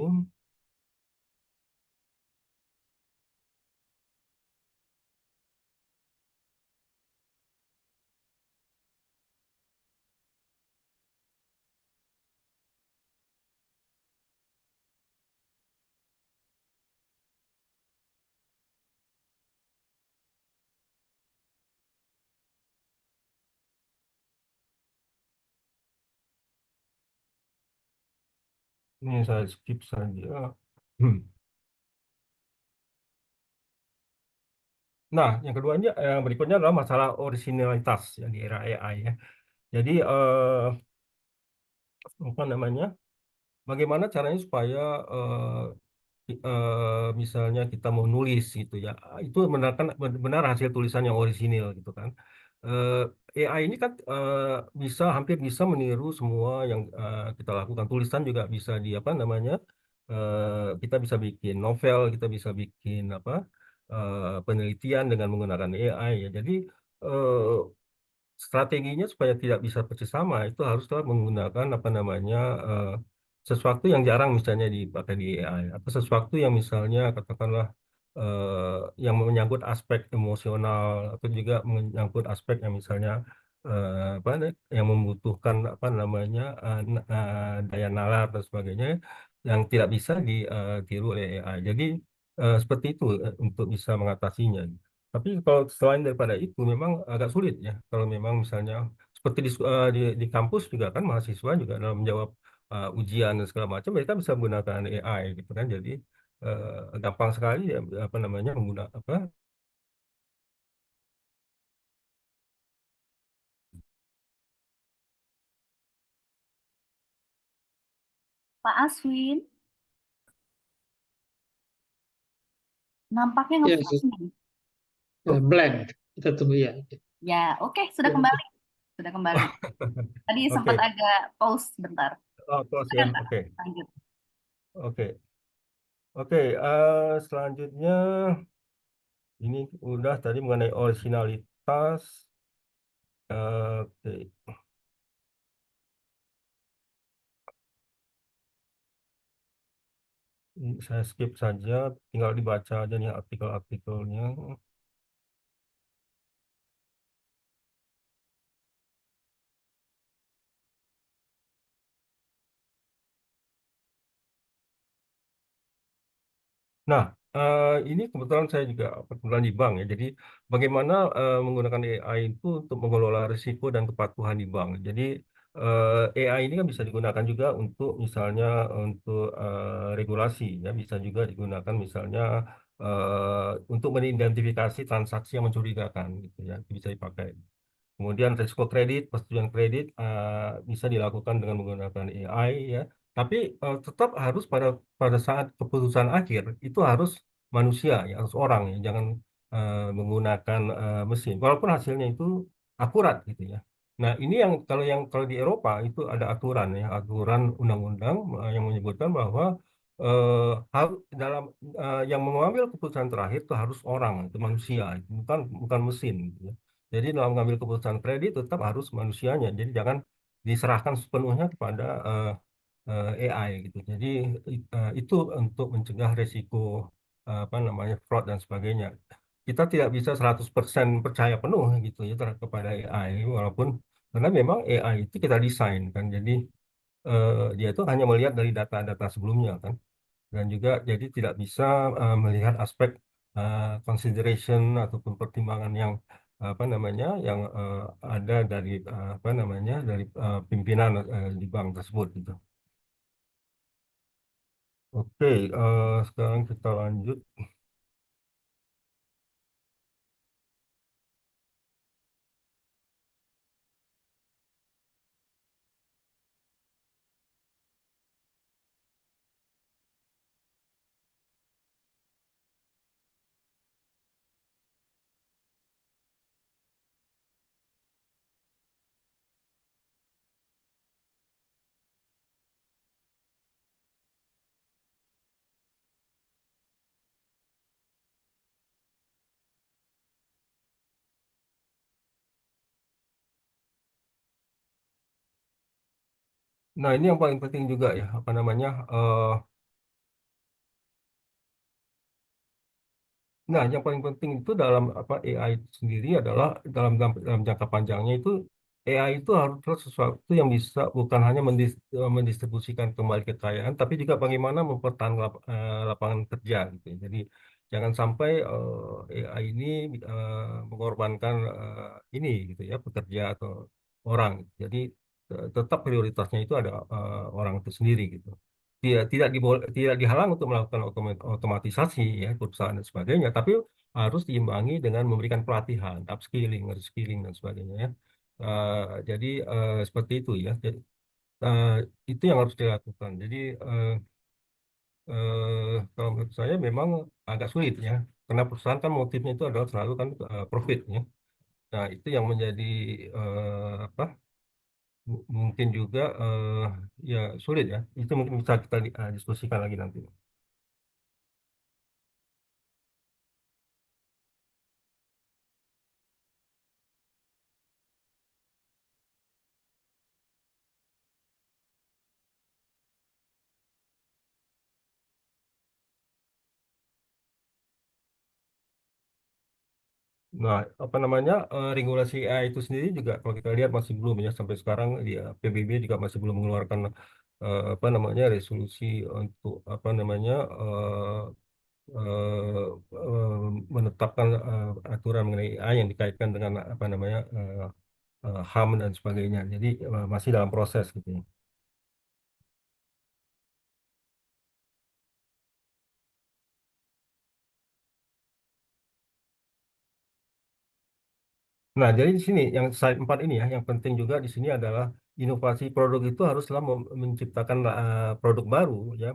Ini saya skip saja. Nah, yang keduanya, yang berikutnya adalah masalah originalitas ya, di era AI ya. Jadi apa namanya? Bagaimana caranya supaya misalnya kita mau nulis gitu ya, itu benar hasil tulisan yang orisinil gitu kan. AI ini kan hampir bisa meniru semua yang kita lakukan. Tulisan juga bisa di apa namanya? Kita bisa bikin novel, kita bisa bikin apa? Penelitian dengan menggunakan AI ya. Jadi eh, strateginya supaya tidak bisa persis sama itu haruslah menggunakan apa namanya sesuatu yang jarang misalnya dipakai di AI atau sesuatu yang misalnya katakanlah yang menyangkut aspek emosional atau juga menyangkut aspek yang misalnya yang membutuhkan apa namanya daya nalar dan sebagainya yang tidak bisa ditiru oleh AI. Jadi seperti itu untuk bisa mengatasinya. Tapi kalau selain daripada itu memang agak sulit ya. Kalau memang misalnya seperti di kampus juga kan mahasiswa juga dalam menjawab ujian dan segala macam mereka bisa menggunakan AI gitu kan. Jadi gampang sekali ya apa namanya menggunakan apa. Pak Aswin, nampaknya Ya, nge-freeze nih. blank. Kita tunggu ya. Ya, oke, sudah kembali. Sudah kembali. Tadi sempat Oke. agak pause bentar. Pause ya. Silakan, Pak. Oke. Lanjut. Oke. Selanjutnya ini udah tadi mengenai originalitas. Oke. Ini saya skip saja, tinggal dibaca aja nih artikel-artikelnya. Nah, ini kebetulan saya juga kebetulan di bank ya. Jadi bagaimana menggunakan AI itu untuk mengelola risiko dan kepatuhan di bank. Jadi AI ini kan bisa digunakan juga untuk misalnya untuk regulasi ya, bisa juga digunakan misalnya untuk mengidentifikasi transaksi yang mencurigakan gitu ya, itu bisa dipakai. Kemudian risiko kredit, persetujuan kredit bisa dilakukan dengan menggunakan AI ya. Tapi tetap harus pada saat keputusan akhir itu harus manusia ya, harus orang ya, jangan menggunakan mesin. Walaupun hasilnya itu akurat gitu ya. Nah, ini kalau di Eropa itu ada aturan ya, aturan undang-undang yang menyebutkan bahwa dalam yang mengambil keputusan terakhir itu harus orang, itu manusia, itu bukan mesin gitu ya. Jadi dalam mengambil keputusan kredit tetap harus manusianya. Jadi jangan diserahkan sepenuhnya kepada AI gitu. Jadi itu untuk mencegah resiko apa namanya fraud dan sebagainya. Kita tidak bisa 100% percaya penuh gitu ya kepada AI walaupun karena memang AI itu kita desain kan. Jadi dia itu hanya melihat dari data-data sebelumnya kan. Dan juga jadi tidak bisa melihat aspek consideration ataupun pertimbangan yang apa namanya yang ada dari apa namanya dari pimpinan di bank tersebut gitu. Oke, sekarang kita lanjut. Nah, ini yang paling penting juga ya, apa namanya? Nah, yang paling penting itu dalam apa AI itu sendiri adalah dalam jangka panjangnya itu AI itu harus sesuatu yang bisa bukan hanya mendistribusikan kembali kekayaan, tapi juga bagaimana mempertahankan lapangan kerja gitu. Jadi jangan sampai AI ini mengorbankan ini gitu ya pekerja atau orang. Jadi tetap prioritasnya itu ada orang itu sendiri gitu. Tidak dihalang untuk melakukan otomatisasi ya perusahaan dan sebagainya, tapi harus diimbangi dengan memberikan pelatihan, upskilling, reskilling dan sebagainya ya. Jadi seperti itu ya. Jadi, eh, itu yang harus dilakukan. Jadi kalau menurut saya memang agak sulit ya, karena perusahaan kan motifnya itu adalah selalu kan profit ya. Nah itu yang menjadi apa? Mungkin juga ya sulit ya. Itu mungkin bisa kita diskusikan lagi nanti. Nah, apa namanya regulasi AI itu sendiri juga kalau kita lihat masih belum ya sampai sekarang ya PBB juga masih belum mengeluarkan apa namanya resolusi untuk apa namanya eh, eh, menetapkan aturan mengenai AI yang dikaitkan dengan apa namanya HAM dan sebagainya. Jadi masih dalam proses gitu ya. Nah, jadi di sini yang slide 4 ini ya, yang penting juga di sini adalah inovasi produk itu haruslah menciptakan produk baru ya,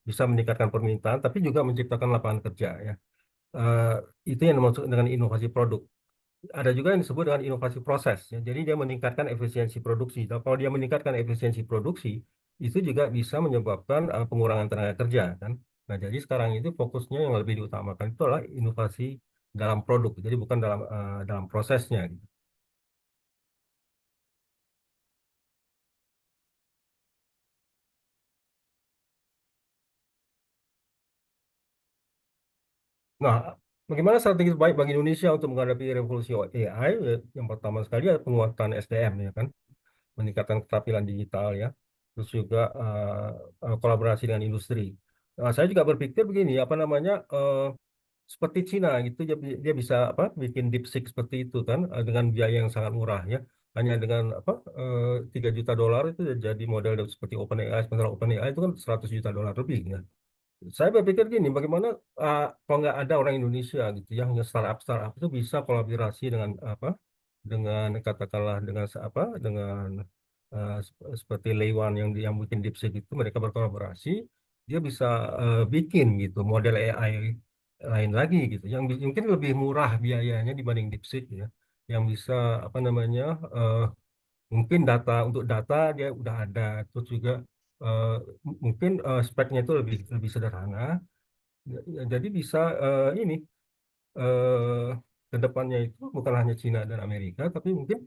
bisa meningkatkan permintaan tapi juga menciptakan lapangan kerja ya. Eh, itu yang dimaksud dengan inovasi produk. Ada juga yang disebut dengan inovasi proses ya. Jadi dia meningkatkan efisiensi produksi. Dan kalau dia meningkatkan efisiensi produksi, itu juga bisa menyebabkan pengurangan tenaga kerja kan. Nah, jadi sekarang itu fokusnya yang lebih diutamakan itu adalah inovasi dalam produk. Jadi bukan dalam prosesnya gitu. Nah, bagaimana strategi terbaik bagi Indonesia untuk menghadapi revolusi AI? Yang pertama sekali adalah penguatan SDM ya kan, meningkatkan keterampilan digital ya, terus juga kolaborasi dengan industri. Nah, saya juga berpikir begini, apa namanya, seperti Cina gitu, dia bisa apa, bikin DeepSeek seperti itu kan, dengan biaya yang sangat murah ya, hanya dengan apa 3 juta dolar itu jadi model seperti OpenAI, sementara OpenAI itu kan 100 juta dolar lebih ya. Saya berpikir gini, bagaimana kalau nggak ada orang Indonesia gitu ya, hanya startup itu bisa kolaborasi dengan apa, dengan katakanlah dengan apa, dengan seperti Leiwan yang bikin DeepSeek itu mereka berkolaborasi, dia bisa bikin gitu model AI lain lagi gitu, yang mungkin lebih murah biayanya dibanding DeepSeek ya, yang bisa apa namanya mungkin untuk data dia udah ada, terus juga eh, mungkin speknya itu lebih lebih sederhana. Jadi bisa ini eh, ke depannya itu bukan hanya Cina dan Amerika, tapi mungkin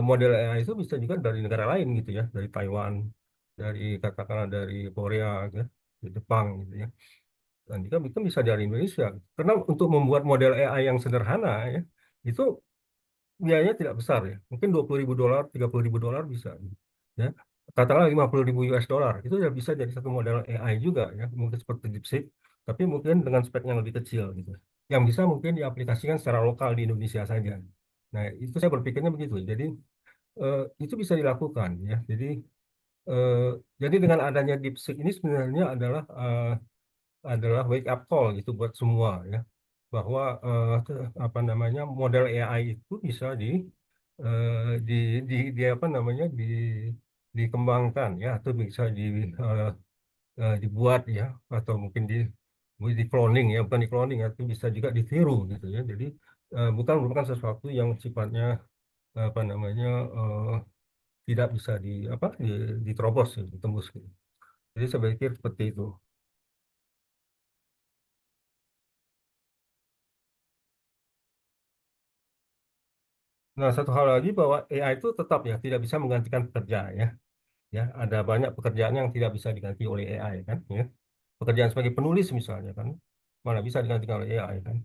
model AI itu bisa juga dari negara lain gitu ya, dari Taiwan, dari katakanlah dari Korea, gitu ya, dari Jepang gitu ya. Dan juga itu bisa dari Indonesia. Karena untuk membuat model AI yang sederhana ya, itu biayanya tidak besar ya. Mungkin 20.000 dolar, 30.000 dolar bisa. Ya. Katakanlah 50.000 US dollar. Itu ya bisa jadi satu model AI juga ya. Mungkin seperti DeepSeek, tapi mungkin dengan spek yang lebih kecil gitu. Yang bisa mungkin diaplikasikan secara lokal di Indonesia saja. Nah, itu saya berpikirnya begitu. Jadi itu bisa dilakukan ya. Jadi jadi dengan adanya DeepSeek ini sebenarnya adalah wake up call gitu buat semua ya, bahwa apa namanya, model AI itu bisa di apa namanya, dikembangkan ya, atau bisa dibuat ya, atau mungkin di cloning ya, bukan di cloning ya, itu bisa juga ditiru gitu ya. Jadi bukan merupakan sesuatu yang sifatnya apa namanya, tidak bisa diterobos, ya, ditembus gitu. Jadi saya pikir seperti itu. Nah, satu hal lagi, bahwa AI itu tetap ya tidak bisa menggantikan pekerjaan ya. Ya, ada banyak pekerjaan yang tidak bisa diganti oleh AI kan ya. Pekerjaan sebagai penulis misalnya kan, mana bisa digantikan oleh AI kan.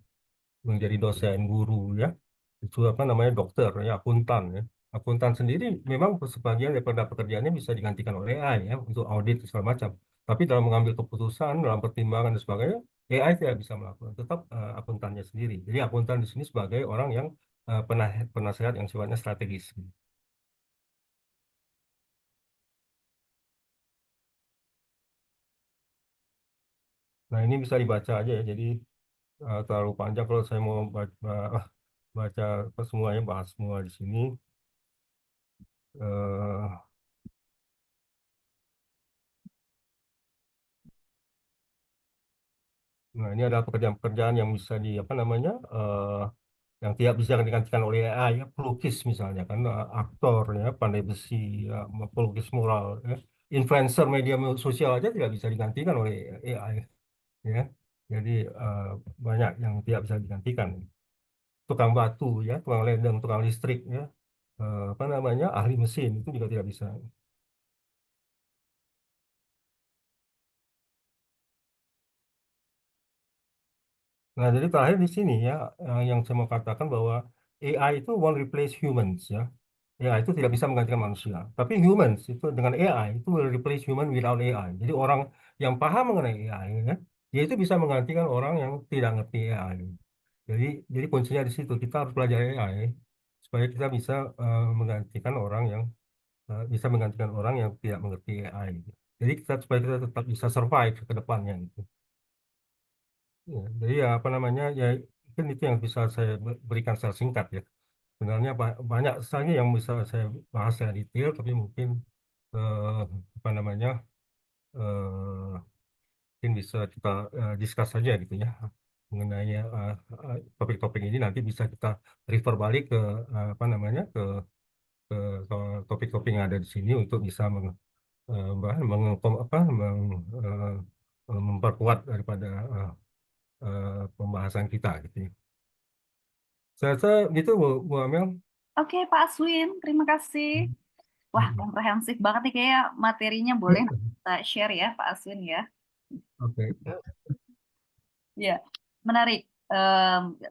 Menjadi dosen, guru ya. Itu apa namanya, dokter ya, akuntan ya. Akuntan sendiri memang sebagian daripada pekerjaannya bisa digantikan oleh AI ya, untuk audit segala macam. Tapi dalam mengambil keputusan, dalam pertimbangan dan sebagainya, AI tidak bisa melakukan. Tetap akuntannya sendiri. Jadi akuntan di sini sebagai orang yang penasehat yang sifatnya strategis. Nah, ini bisa dibaca aja ya. Jadi terlalu panjang kalau saya mau baca semuanya, bahas semua di sini. Eh, Nah, ini adalah pekerjaan-pekerjaan yang bisa apa namanya, yang tidak bisa digantikan oleh AI, ya, pelukis misalnya kan, aktor ya, pandai besi, ya, pelukis mural, ya. Influencer media sosial aja tidak bisa digantikan oleh AI, ya. Jadi eh, banyak yang tidak bisa digantikan. Tukang batu ya, tukang ledeng, tukang listrik ya, apa namanya, ahli mesin itu juga tidak bisa. Nah, jadi terakhir di sini ya, yang saya mau katakan bahwa AI itu won't replace humans ya. AI itu tidak bisa menggantikan manusia. Tapi humans itu dengan AI itu will replace human without AI. Jadi orang yang paham mengenai AI ya, dia itu bisa menggantikan orang yang tidak ngerti AI. Jadi kuncinya di situ, kita harus belajar AI supaya kita bisa menggantikan orang yang bisa menggantikan orang yang tidak mengerti AI. Jadi supaya kita tetap bisa survive ke depannya gitu. Ya, jadi ya apa namanya, ya mungkin itu yang bisa saya berikan secara singkat ya. Sebenarnya banyak sekali yang bisa saya bahas secara detail, tapi mungkin eh, apa namanya, eh, mungkin bisa kita discuss saja gitu ya, mengenai topik-topik ini. Nanti bisa kita refer balik ke apa namanya, ke topik-topik yang ada di sini untuk bisa memperkuat daripada pembahasan kita gitu ya. Saya rasa gitu, Bu Amel. Oke, Pak Aswin, terima kasih. Wah, komprehensif banget nih, kayak materinya boleh kita share ya, Pak Aswin ya. Oke. Ya, menarik.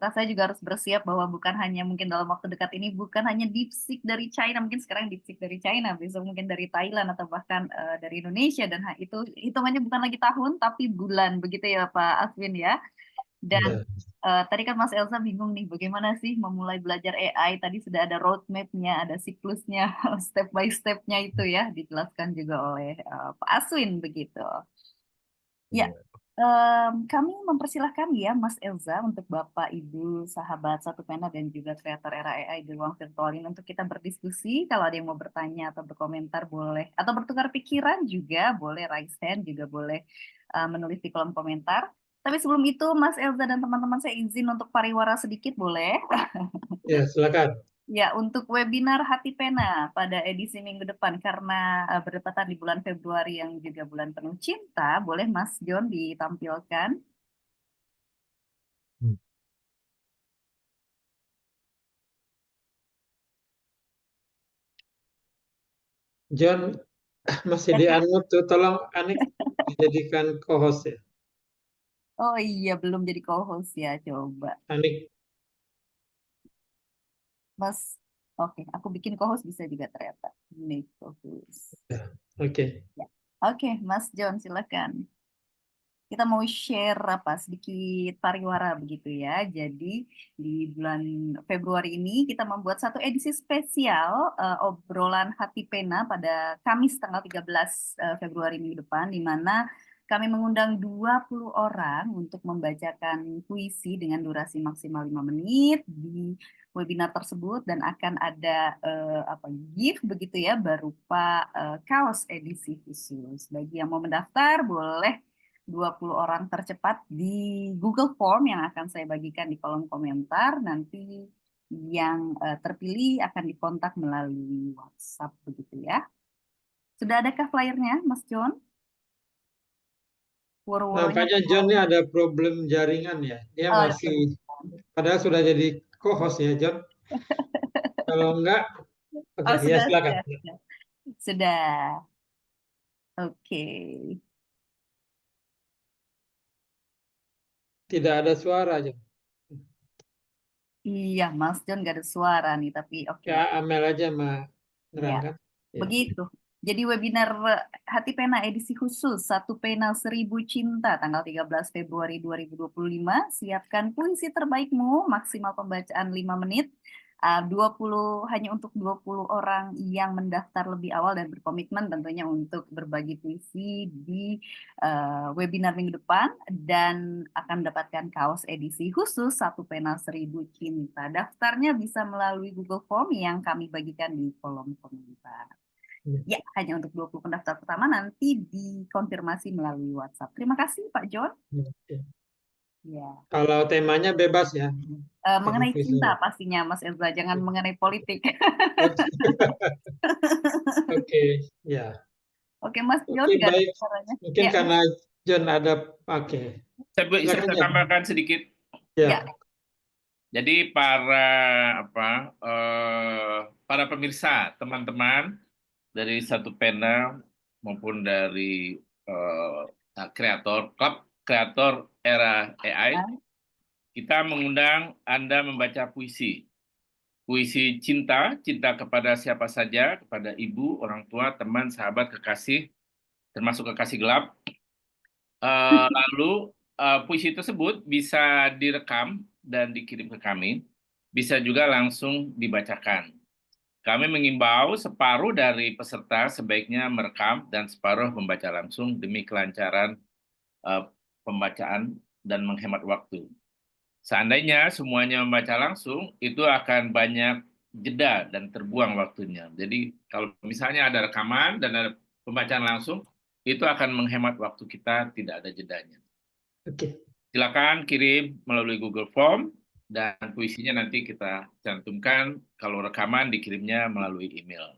Rasanya juga harus bersiap bahwa bukan hanya mungkin dalam waktu dekat ini, bukan hanya DeepSeek dari China, mungkin sekarang DeepSeek dari China, besok mungkin dari Thailand atau bahkan dari Indonesia, dan itu hitungannya bukan lagi tahun tapi bulan, begitu ya Pak Aswin ya. Dan tadi kan Mas Elsa bingung nih, bagaimana sih memulai belajar AI? Tadi sudah ada roadmap-nya, ada siklusnya, step by step-nya itu ya, dijelaskan juga oleh Pak Aswin begitu. Ya, kami mempersilahkan ya Mas Elza untuk Bapak, Ibu, sahabat Satu Pena dan juga kreator era AI di ruang virtual ini untuk kita berdiskusi. Kalau ada yang mau bertanya atau berkomentar boleh, atau bertukar pikiran juga boleh, raise hand juga boleh, menulis di kolom komentar. Tapi sebelum itu Mas Elza dan teman-teman, saya izin untuk pariwara sedikit boleh? Ya, silakan. Ya, untuk webinar Hati Pena pada edisi minggu depan, karena berdepatan di bulan Februari yang juga bulan penuh cinta, boleh Mas John ditampilkan? John masih di unmute tuh, tolong Anik dijadikan co-host ya. Oh iya, belum jadi co-host ya, coba. Anik, Mas, oke, aku bikin co-host bisa juga ternyata. Make co-host. oke. Ya. Oke, Mas John, silakan. kita mau share sedikit pariwara begitu ya. Jadi di bulan Februari ini kita membuat satu edisi spesial obrolan hati pena pada Kamis tanggal 13 Februari minggu depan, di mana kami mengundang 20 orang untuk membacakan puisi dengan durasi maksimal 5 menit di webinar tersebut, dan akan ada gift begitu ya, berupa kaos edisi khusus. Bagi yang mau mendaftar, boleh 20 orang tercepat di Google Form yang akan saya bagikan di kolom komentar. Nanti yang terpilih akan dikontak melalui WhatsApp begitu ya. Sudah adakah flyernya, Mas John? Woro-woronya. Nampaknya John ini ada problem jaringan ya. Dia Oh, masih, padahal sudah jadi co-host ya John. Kalau enggak, oke, oh, ya sudah, silakan. sudah. Oke. Tidak ada suara John. Iya, Mas John gak ada suara nih, tapi oke. Ya Amel aja Ya, menerangkan. Ya. begitu. Jadi webinar Hati Pena edisi khusus Satu Pena 1000 Cinta tanggal 13 Februari 2025. Siapkan puisi terbaikmu, maksimal pembacaan 5 menit. 20 hanya untuk 20 orang yang mendaftar lebih awal dan berkomitmen tentunya untuk berbagi puisi di webinar minggu depan, dan akan mendapatkan kaos edisi khusus Satu Pena 1000 Cinta. Daftarnya bisa melalui Google Form yang kami bagikan di kolom komentar. Ya, hanya untuk 20 pendaftar pertama, nanti dikonfirmasi melalui WhatsApp. Terima kasih Pak John. Ya. Kalau temanya bebas ya. Mengenai cinta pastinya Mas Elza, jangan mengenai politik. Oke, ya. Oke, Mas John, Oke, nggak ada baik. suaranya. Mungkin Ya. karena John ada, oke. Saya bisa Silakan, John. tambahkan sedikit. Ya. Jadi para pemirsa, teman-teman dari Satu Pena maupun dari klub kreator era AI, kita mengundang Anda membaca puisi. Puisi cinta, cinta kepada siapa saja, kepada ibu, orang tua, teman, sahabat, kekasih, termasuk kekasih gelap. Lalu puisi tersebut bisa direkam dan dikirim ke kami, bisa juga langsung dibacakan. Kami mengimbau separuh dari peserta sebaiknya merekam dan separuh membaca langsung demi kelancaran pembacaan dan menghemat waktu. Seandainya semuanya membaca langsung, itu akan banyak jeda dan terbuang waktunya. Jadi kalau misalnya ada rekaman dan ada pembacaan langsung, itu akan menghemat waktu kita, tidak ada jedanya. Oke. Silakan kirim melalui Google Form, dan puisinya nanti kita cantumkan. Kalau rekaman dikirimnya melalui email.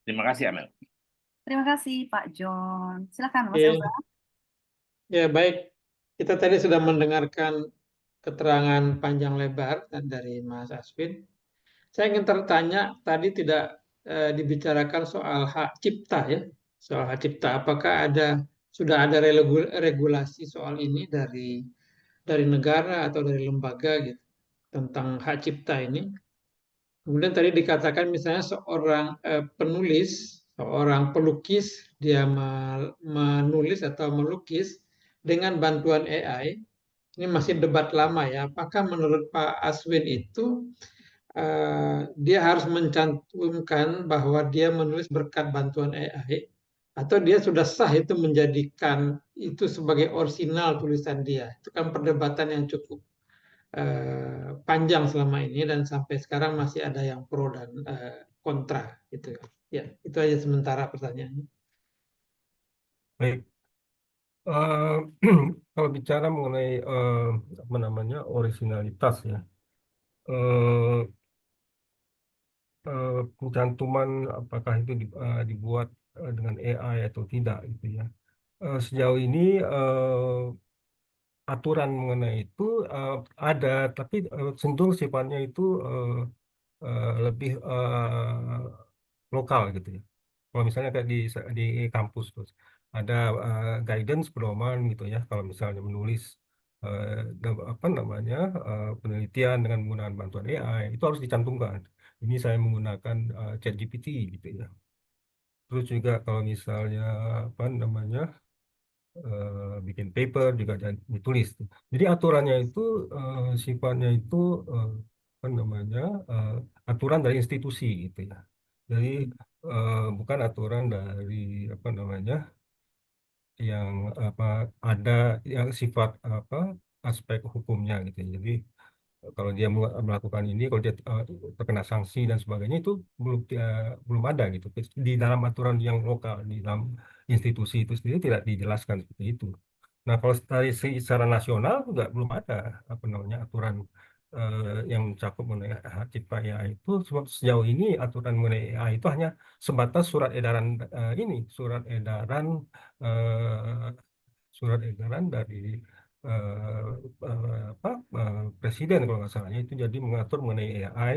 Terima kasih, Amel. Terima kasih Pak John. Silakan Mas Oke. Elza. Ya, baik. Kita tadi sudah mendengarkan keterangan panjang lebar dari Mas Aswin. Saya ingin tertanya, tadi tidak dibicarakan soal hak cipta ya, soal hak cipta. Apakah sudah ada regulasi soal ini dari negara atau dari lembaga gitu tentang hak cipta ini? Kemudian tadi dikatakan misalnya seorang penulis, seorang pelukis, dia menulis atau melukis dengan bantuan AI. Ini masih debat lama ya. Apakah menurut Pak Aswin itu dia harus mencantumkan bahwa dia menulis berkat bantuan AI, atau dia sudah sah itu menjadikan itu sebagai orisinal tulisan dia? Itu kan perdebatan yang cukup panjang selama ini, dan sampai sekarang masih ada yang pro dan kontra gitu. Ya, itu aja sementara pertanyaannya. Baik. Kalau bicara mengenai originalitas ya, pencantuman apakah itu dibuat dengan AI atau tidak gitu ya. Sejauh ini aturan mengenai itu ada, tapi cenderung sifatnya itu lebih lokal gitu ya. Kalau misalnya kayak di kampus terus ada guidance pedoman gitu ya. Kalau misalnya menulis penelitian dengan menggunakan bantuan AI, itu harus dicantumkan. Ini saya menggunakan ChatGPT gitu ya. Terus juga kalau misalnya bikin paper juga dan ditulis. Jadi aturannya itu sifatnya itu apa namanya aturan dari institusi gitu ya. Jadi bukan aturan dari apa namanya yang apa ada yang sifat apa aspek hukumnya gitu ya. Jadi kalau dia melakukan ini, kalau dia terkena sanksi dan sebagainya itu belum ada gitu. Di dalam aturan yang lokal, di dalam institusi itu sendiri tidak dijelaskan seperti itu. Nah, kalau dari secara nasional juga belum ada apa namanya aturan yang mencakup mengenai hak cipta AI itu. Sebab sejauh ini aturan mengenai AI itu hanya sebatas surat edaran eh, surat edaran dari eh, apa presiden kalau nggak salahnya itu jadi mengatur mengenai AI,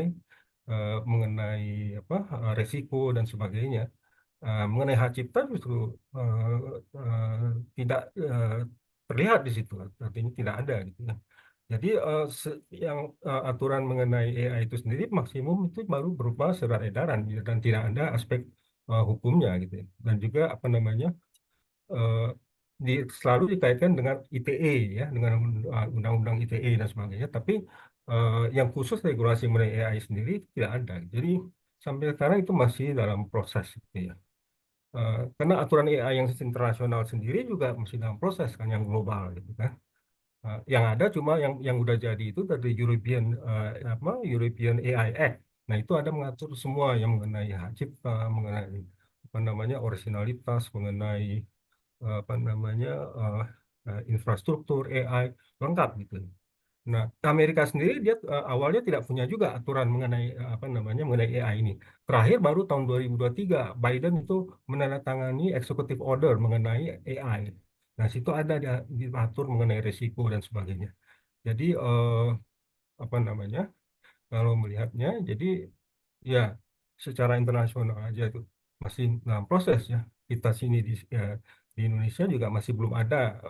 mengenai apa resiko dan sebagainya. Mengenai hak cipta justru eh, eh, tidak terlihat di situ, artinya tidak ada gitu ya. Jadi yang aturan mengenai AI itu sendiri maksimum itu baru berupa surat edaran gitu, dan tidak ada aspek hukumnya gitu ya. Dan juga apa namanya eh, selalu dikaitkan dengan ITE ya, dengan undang-undang ITE dan sebagainya. Tapi yang khusus regulasi mengenai AI sendiri tidak ada. Jadi sampai sekarang itu masih dalam proses gitu ya. Karena aturan AI yang internasional sendiri juga masih dalam proses kan, yang global gitu kan. Yang ada cuma yang udah jadi itu dari European AI Act. Nah itu ada mengatur semua yang mengenai hak cipta, mengenai apa namanya originalitas, mengenai apa namanya infrastruktur AI lengkap gitu. Nah, Amerika sendiri dia awalnya tidak punya juga aturan mengenai apa namanya mengenai AI ini. Terakhir baru tahun 2023 Biden itu menandatangani executive order mengenai AI. Nah, situ ada diatur mengenai risiko dan sebagainya. Jadi apa namanya? Kalau melihatnya jadi ya secara internasional aja itu masih dalam proses ya. Kita sini di Indonesia juga masih belum ada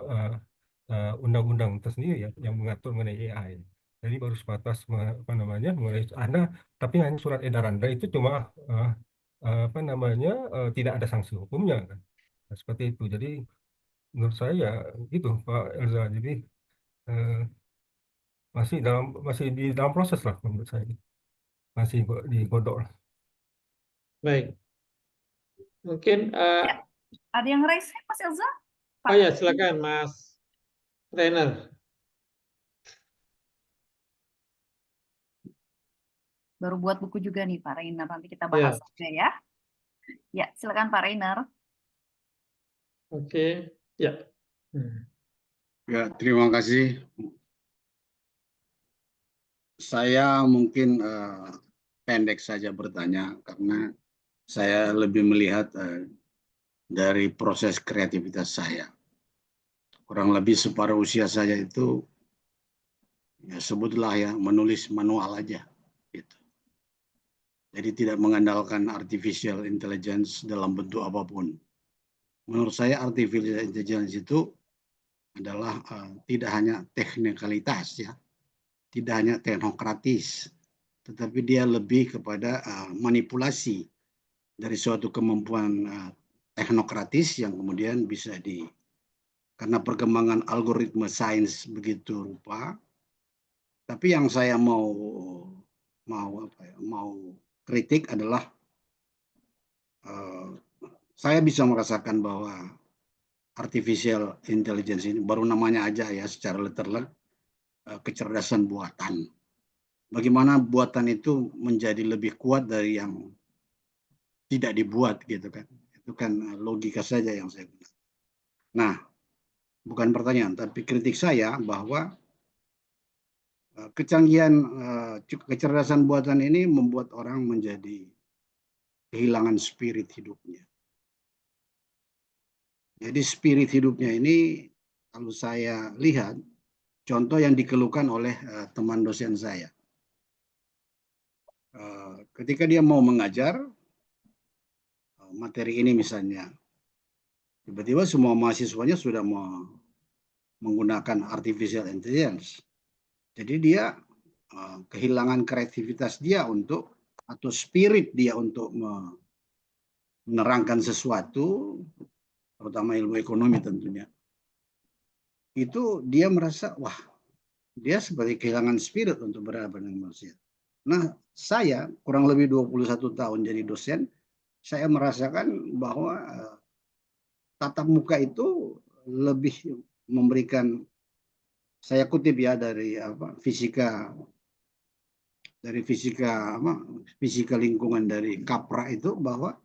undang-undang tersendiri ya yang mengatur mengenai AI. Jadi baru sebatas apa namanya mulai ada tapi hanya surat edaran dan itu cuma eh, apa namanya tidak ada sanksi hukumnya kan. Nah, seperti itu. Jadi menurut saya ya gitu Pak Elza. Jadi eh, masih di dalam proses lah menurut saya. Masih digodok lah. Baik. Mungkin Ya, ada yang raise hand, Mas Elza? oh ya, silakan Mas Trainer. Baru buat buku juga nih Pak Rainer, nanti kita Ya, bahas juga ya. Ya, silakan Pak Rainer. oke. Ya. Ya, terima kasih. Saya mungkin pendek saja bertanya karena saya lebih melihat dari proses kreativitas saya. Kurang lebih separuh usia saya itu ya sebutlah ya menulis manual aja gitu. Jadi tidak mengandalkan artificial intelligence dalam bentuk apapun. Menurut saya artificial intelligence itu adalah tidak hanya teknikalitas ya, tidak hanya teknokratis, tetapi dia lebih kepada manipulasi dari suatu kemampuan teknokratis yang kemudian bisa karena perkembangan algoritma sains begitu rupa. Tapi yang saya mau kritik adalah saya bisa merasakan bahwa artificial intelligence ini baru namanya aja ya secara letterlek kecerdasan buatan. Bagaimana buatan itu menjadi lebih kuat dari yang tidak dibuat gitu kan. Itu kan logika saja yang saya gunakan. Nah, bukan pertanyaan, tapi kritik saya bahwa kecanggihan kecerdasan buatan ini membuat orang menjadi kehilangan spirit hidupnya. Jadi spirit hidupnya ini kalau saya lihat contoh yang dikeluhkan oleh teman dosen saya. Ketika dia mau mengajar materi ini misalnya, tiba-tiba semua mahasiswanya sudah menggunakan artificial intelligence. Jadi dia kehilangan kreativitas dia atau spirit dia untuk menerangkan sesuatu, terutama ilmu ekonomi tentunya. itu dia merasa, wah, dia seperti kehilangan spirit untuk berhadapan dengan manusia. Nah, saya kurang lebih 21 tahun jadi dosen, saya merasakan bahwa tatap muka itu lebih memberikan, saya kutip ya dari fisika lingkungan dari Capra itu, bahwa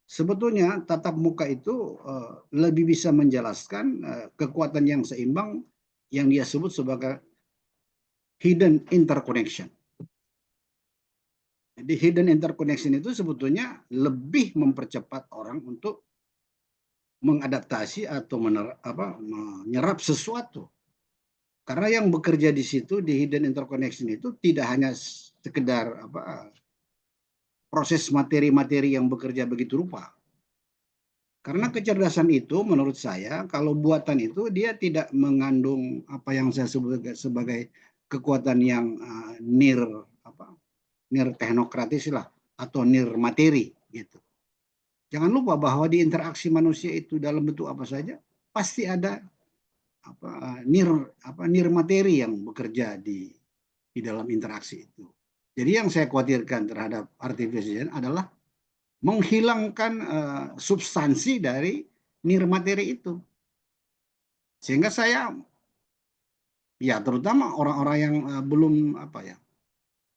sebetulnya tatap muka itu lebih bisa menjelaskan kekuatan yang seimbang yang dia sebut sebagai hidden interconnection. Jadi hidden interconnection itu sebetulnya lebih mempercepat orang untuk mengadaptasi atau menyerap sesuatu. Karena yang bekerja di situ di hidden interconnection itu tidak hanya sekedar proses materi-materi yang bekerja begitu rupa. Karena kecerdasan itu menurut saya, kalau buatan itu dia tidak mengandung apa yang saya sebut sebagai kekuatan yang near teknokratis lah, atau near materi gitu. Jangan lupa bahwa di interaksi manusia itu dalam bentuk apa saja pasti ada near materi yang bekerja di dalam interaksi itu. Jadi yang saya khawatirkan terhadap artificial adalah menghilangkan substansi dari near materi itu. Sehingga saya, ya terutama orang-orang yang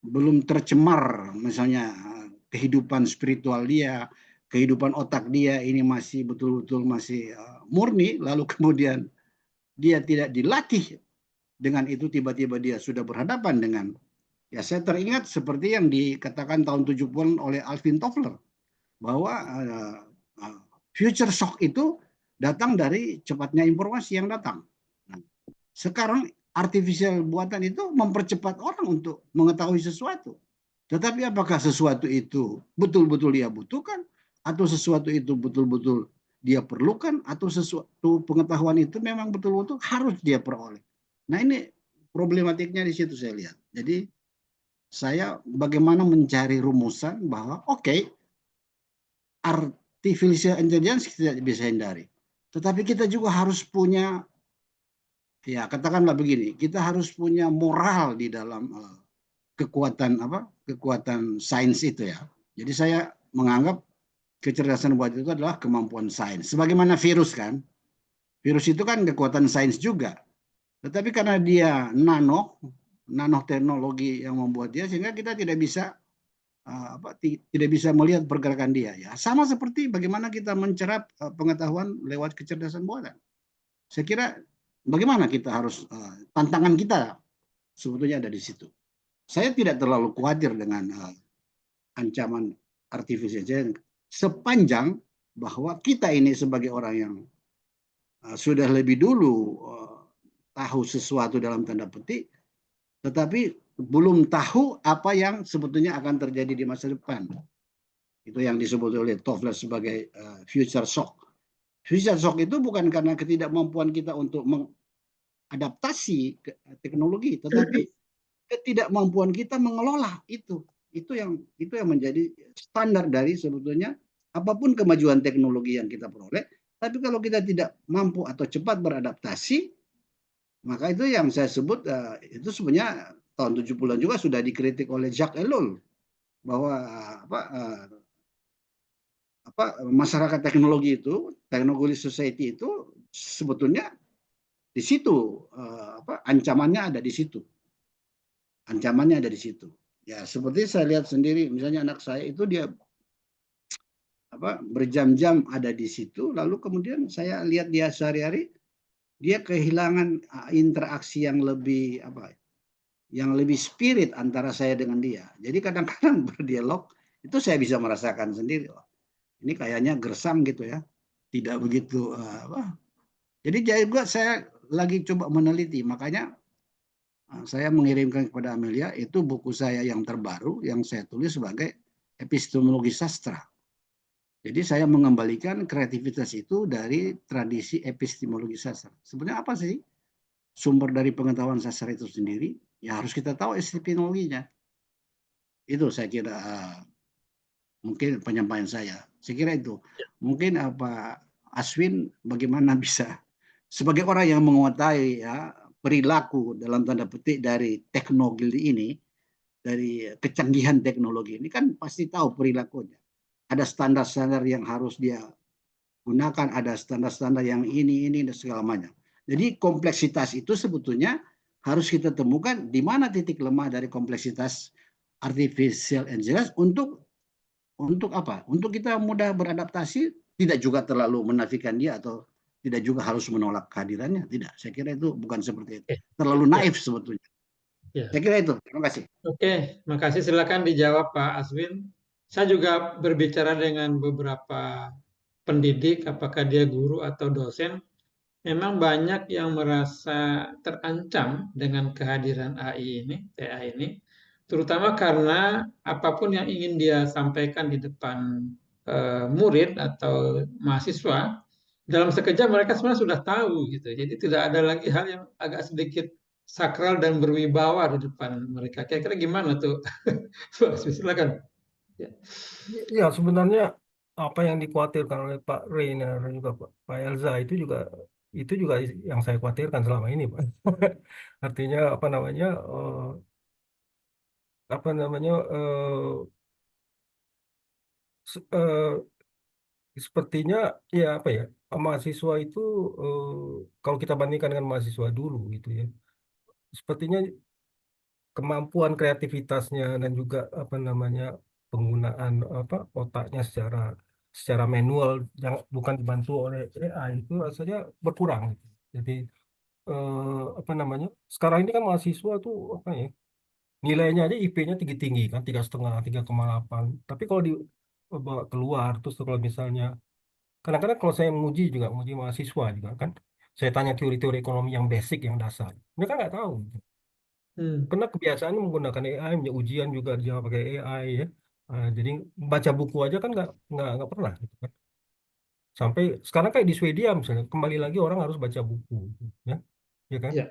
belum tercemar, misalnya kehidupan spiritual dia, kehidupan otak dia ini masih betul-betul masih murni, lalu kemudian dia tidak dilatih dengan itu, tiba-tiba dia sudah berhadapan dengan, ya saya teringat seperti yang dikatakan tahun 70-an oleh Alvin Toffler, bahwa future shock itu datang dari cepatnya informasi yang datang. Nah, sekarang artificial buatan itu mempercepat orang untuk mengetahui sesuatu. Tetapi apakah sesuatu itu betul-betul dia butuhkan, atau sesuatu itu betul-betul dia perlukan, atau sesuatu pengetahuan itu memang betul-betul harus dia peroleh. Nah, ini problematiknya di situ saya lihat. Jadi saya bagaimana mencari rumusan bahwa artificial intelligence tidak bisa hindari. Tetapi kita juga harus punya, ya katakanlah begini, kita harus punya moral di dalam kekuatan sains itu ya. Jadi saya menganggap kecerdasan buatan itu adalah kemampuan sains. Sebagaimana virus kan. Virus itu kan kekuatan sains juga. Tetapi karena dia nanoteknologi yang membuat dia, sehingga kita tidak bisa melihat pergerakan dia ya. Sama seperti bagaimana kita mencerap pengetahuan lewat kecerdasan buatan. Saya kira bagaimana kita harus tantangan kita sebetulnya ada di situ. Saya tidak terlalu khawatir dengan ancaman artificial intelligence sepanjang bahwa kita ini sebagai orang yang sudah lebih dulu tahu sesuatu dalam tanda petik, tetapi belum tahu apa yang sebetulnya akan terjadi di masa depan. Itu yang disebut oleh Toffler sebagai future shock. Future shock itu bukan karena ketidakmampuan kita untuk mengadaptasi teknologi, tetapi ketidakmampuan kita mengelola itu. Itu yang menjadi standar dari sebetulnya apapun kemajuan teknologi yang kita peroleh. Tapi kalau kita tidak mampu atau cepat beradaptasi, maka itu yang saya sebut itu sebenarnya tahun 70-an juga sudah dikritik oleh Jacques Ellul bahwa masyarakat teknologi itu, technology society itu sebetulnya di situ ancamannya ada di situ. Ancamannya ada di situ. Ya, seperti saya lihat sendiri, misalnya anak saya itu dia berjam-jam ada di situ, lalu kemudian saya lihat dia sehari-hari, dia kehilangan interaksi yang lebih spirit antara saya dengan dia. Jadi kadang-kadang berdialog itu saya bisa merasakan sendiri. Ini kayaknya gersang gitu ya, tidak begitu Jadi juga saya lagi coba meneliti, makanya saya mengirimkan kepada Amelia itu buku saya yang terbaru yang saya tulis sebagai epistemologi sastra. Jadi saya mengembalikan kreativitas itu dari tradisi epistemologi sastra. Sebenarnya apa sih sumber dari pengetahuan sastra itu sendiri? Ya harus kita tahu epistemologinya. Itu saya kira mungkin penyampaian saya. Saya kira itu. Mungkin Aswin bagaimana bisa sebagai orang yang menguasai ya perilaku dalam tanda petik dari teknologi ini, dari kecanggihan teknologi ini kan pasti tahu perilakunya. Ada standar-standar yang harus dia gunakan, ada standar-standar yang ini dan segala macam. Jadi kompleksitas itu sebetulnya harus kita temukan di mana titik lemah dari kompleksitas artificial intelligence untuk apa? Untuk kita mudah beradaptasi, tidak juga terlalu menafikan dia atau tidak juga harus menolak kehadirannya. Tidak, saya kira itu bukan seperti itu. Terlalu naif sebetulnya. Saya kira itu. Terima kasih. Oke, makasih. Silakan dijawab Pak Aswin. Saya juga berbicara dengan beberapa pendidik, apakah dia guru atau dosen. Memang banyak yang merasa terancam dengan kehadiran AI ini, terutama karena apapun yang ingin dia sampaikan di depan murid atau mahasiswa, dalam sekejap mereka sebenarnya sudah tahu gitu. Jadi tidak ada lagi hal yang agak sedikit sakral dan berwibawa di depan mereka. Kira-kira gimana tuh? Silakan. Ya. Ya, sebenarnya apa yang dikhawatirkan oleh Pak Reiner dan juga Pak Elza itu juga yang saya khawatirkan selama ini, Pak. Artinya apa namanya sepertinya ya apa ya, mahasiswa itu kalau kita bandingkan dengan mahasiswa dulu gitu ya, sepertinya kemampuan kreativitasnya dan juga apa namanya penggunaan otaknya secara manual yang bukan dibantu oleh AI itu rasanya berkurang gitu. Jadi apa namanya, sekarang ini kan mahasiswa tuh apa ya, nilainya aja IP-nya tinggi-tinggi kan, 3,5, 3,8. Tapi kalau bawa keluar terus kalau misalnya kadang-kadang kalau saya menguji mahasiswa juga kan, saya tanya teori-teori ekonomi yang basic, yang dasar, mereka nggak tahu gitu. Karena kebiasaannya menggunakan AI, ujian juga dijawab pakai AI ya. Jadi baca buku aja kan nggak pernah gitu kan. Sampai sekarang kayak di Swedia misalnya, kembali lagi orang harus baca buku gitu, ya kan? Ya.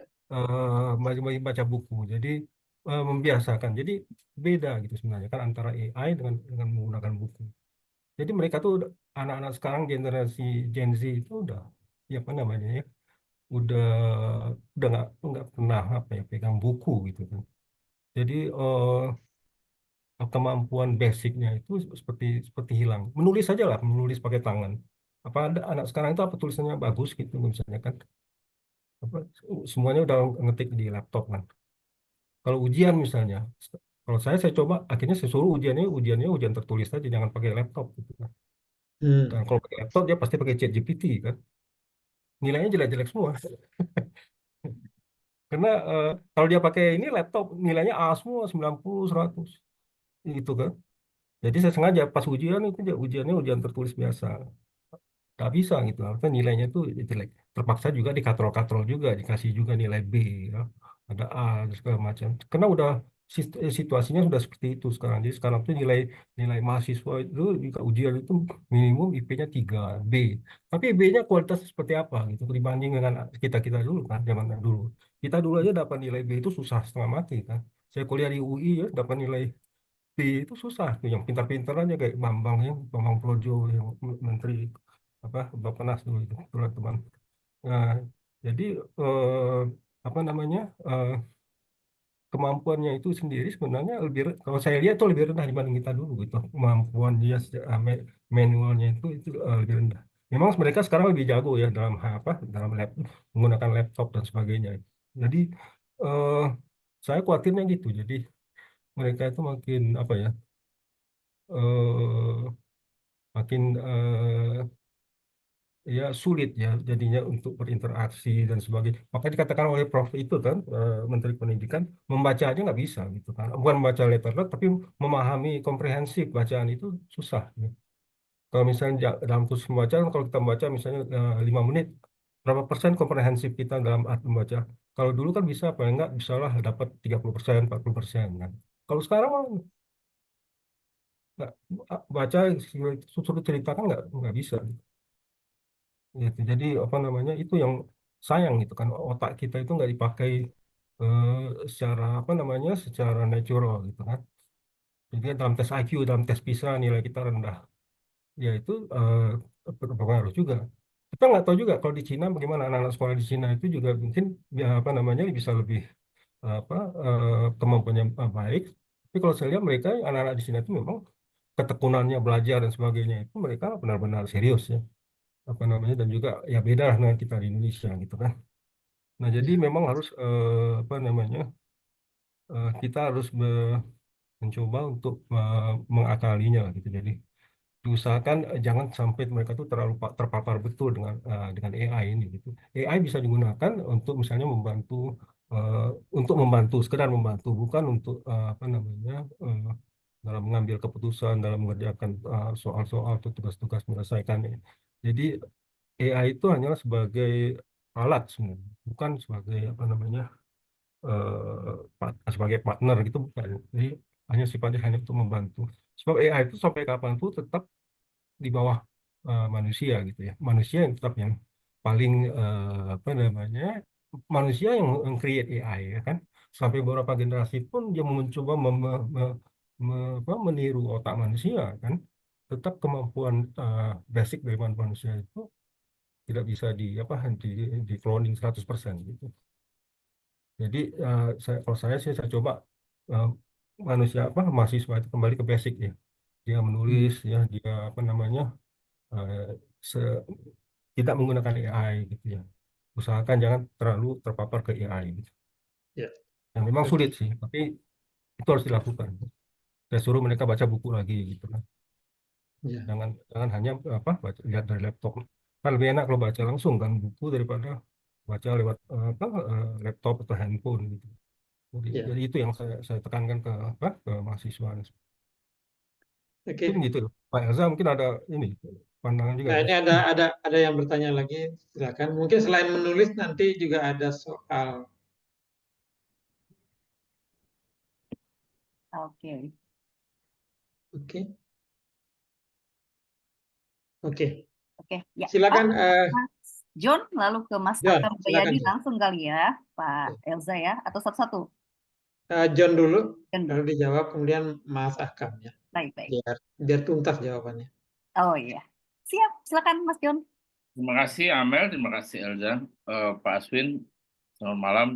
Baca buku. Jadi membiasakan. Jadi beda gitu sebenarnya kan antara AI dengan menggunakan buku. Jadi mereka tuh anak-anak sekarang generasi Gen Z itu udah ya apa namanya ya, udah nggak pernah apa ya pegang buku gitu kan. Jadi kemampuan basicnya itu seperti hilang. Menulis saja lah, menulis pakai tangan. Apa ada anak sekarang itu apa tulisannya bagus gitu misalnya kan? Apa, semuanya udah ngetik di laptop kan. Kalau ujian misalnya, kalau saya coba akhirnya saya suruh ujiannya ujian tertulis aja, jangan pakai laptop gitu kan. Dan kalau pakai laptop dia pasti pakai ChatGPT kan. Nilainya jelek-jelek semua. Karena kalau dia pakai ini laptop nilainya A semua 90, 100 gitu kan. Jadi saya sengaja pas ujian itu ujiannya ujian tertulis biasa. Nggak bisa gitu, artinya nilainya tuh jelek. Terpaksa juga dikatrol-katrol juga, dikasih juga nilai B, ya. Ada A, dan segala macam. Karena udah situasinya sudah seperti itu sekarang. Jadi sekarang tuh nilai mahasiswa itu juga ujian itu minimum IP-nya 3 B. Tapi B-nya kualitasnya seperti apa gitu, dibanding dengan kita dulu kan, zaman dulu. Kita dulu aja dapat nilai B itu susah setengah mati kan. Saya kuliah di UI ya, dapat nilai B itu susah tuh, yang pintar-pintar aja kayak Bambang Projo yang menteri apa Bappenas dulu itu teman-teman. Nah, jadi apa namanya kemampuannya itu sendiri sebenarnya kalau saya lihat itu lebih rendah dibanding kita dulu gitu. Kemampuan dia manualnya itu lebih rendah. Memang mereka sekarang lebih jago ya dalam menggunakan laptop dan sebagainya. Jadi eh, saya khawatirnya gitu. Jadi mereka itu makin apa ya? eh makin ya sulit ya jadinya untuk berinteraksi dan sebagainya. Maka dikatakan oleh Prof itu kan Menteri Pendidikan, membaca aja nggak bisa gitu kan. Bukan membaca letterlet tapi memahami komprehensif bacaan itu susah. Ya. Kalau misalnya dalam kursus membaca, kalau kita membaca misalnya 5 menit, berapa persen komprehensif kita dalam arti membaca? Kalau dulu kan bisa, paling nggak bisalah dapat 30%, 40% kan. Kalau sekarang mah nggak baca suruh cerita kan nggak bisa. Gitu. Jadi apa namanya itu yang sayang gitu kan, otak kita itu nggak dipakai eh, secara apa namanya secara natural gitu kan. Jadi dalam tes IQ, dalam tes PISA nilai kita rendah, ya itu berpengaruh juga. kita nggak tahu juga kalau di Cina bagaimana anak-anak sekolah di Cina itu juga mungkin ya apa namanya bisa lebih apa kemampuannya baik. Tapi kalau saya lihat mereka anak-anak di Cina itu memang ketekunannya belajar dan sebagainya itu mereka benar-benar serius ya apa namanya dan juga ya beda lah dengan kita di Indonesia gitu kan. Nah jadi memang harus apa namanya kita harus mencoba untuk mengakalinya gitu. Jadi diusahakan jangan sampai mereka tuh terlalu terpapar betul dengan AI ini gitu. AI bisa digunakan untuk misalnya untuk membantu, sekedar membantu, bukan untuk apa namanya dalam mengambil keputusan, dalam mengerjakan soal-soal atau tugas-tugas menyelesaikannya. Jadi AI itu hanyalah sebagai alat sebenarnya, bukan sebagai apa namanya sebagai partner gitu bukan. Jadi hanya sifatnya hanya untuk membantu. Sebab AI itu sampai kapanpun tetap di bawah manusia gitu ya. Manusia yang tetap yang paling apa namanya manusia yang create AI ya kan. Sampai beberapa generasi pun dia mencoba meniru otak manusia kan. Tetap kemampuan basic dari manusia itu tidak bisa di cloning 100% gitu. Jadi kalau saya sih saya coba eh, mahasiswa itu kembali ke basic ya. Dia menulis ya, dia apa namanya eh, se- tidak menggunakan AI gitu ya. Usahakan jangan terlalu terpapar ke AI gitu. Ya, Yang memang oke. sulit sih, tapi itu harus dilakukan. Saya suruh mereka baca buku lagi gitu kan. Ya, Jangan jangan hanya lihat dari laptop. Kan lebih enak kalau baca langsung kan buku daripada baca lewat laptop atau handphone gitu. Jadi ya. itu yang saya tekankan ke mahasiswa. Mungkin Oke. gitu. Pak Elza mungkin ada ini pandangan juga Nah, ya. ini ada yang bertanya lagi, silakan. Mungkin selain menulis nanti juga ada soal. Oke. Oke. Oke. Oke, ya. Silakan Mas John, lalu ke Mas John, Akar silakan Bayadi John. langsung kali ya, Pak Elza ya, atau satu-satu? John dulu, John dulu. lalu dijawab kemudian Mas Akam ya. Baik. Biar tuntas jawabannya. Oh iya. Siap, silakan Mas John. Terima kasih Amel, terima kasih Elza. Pak Aswin, selamat malam.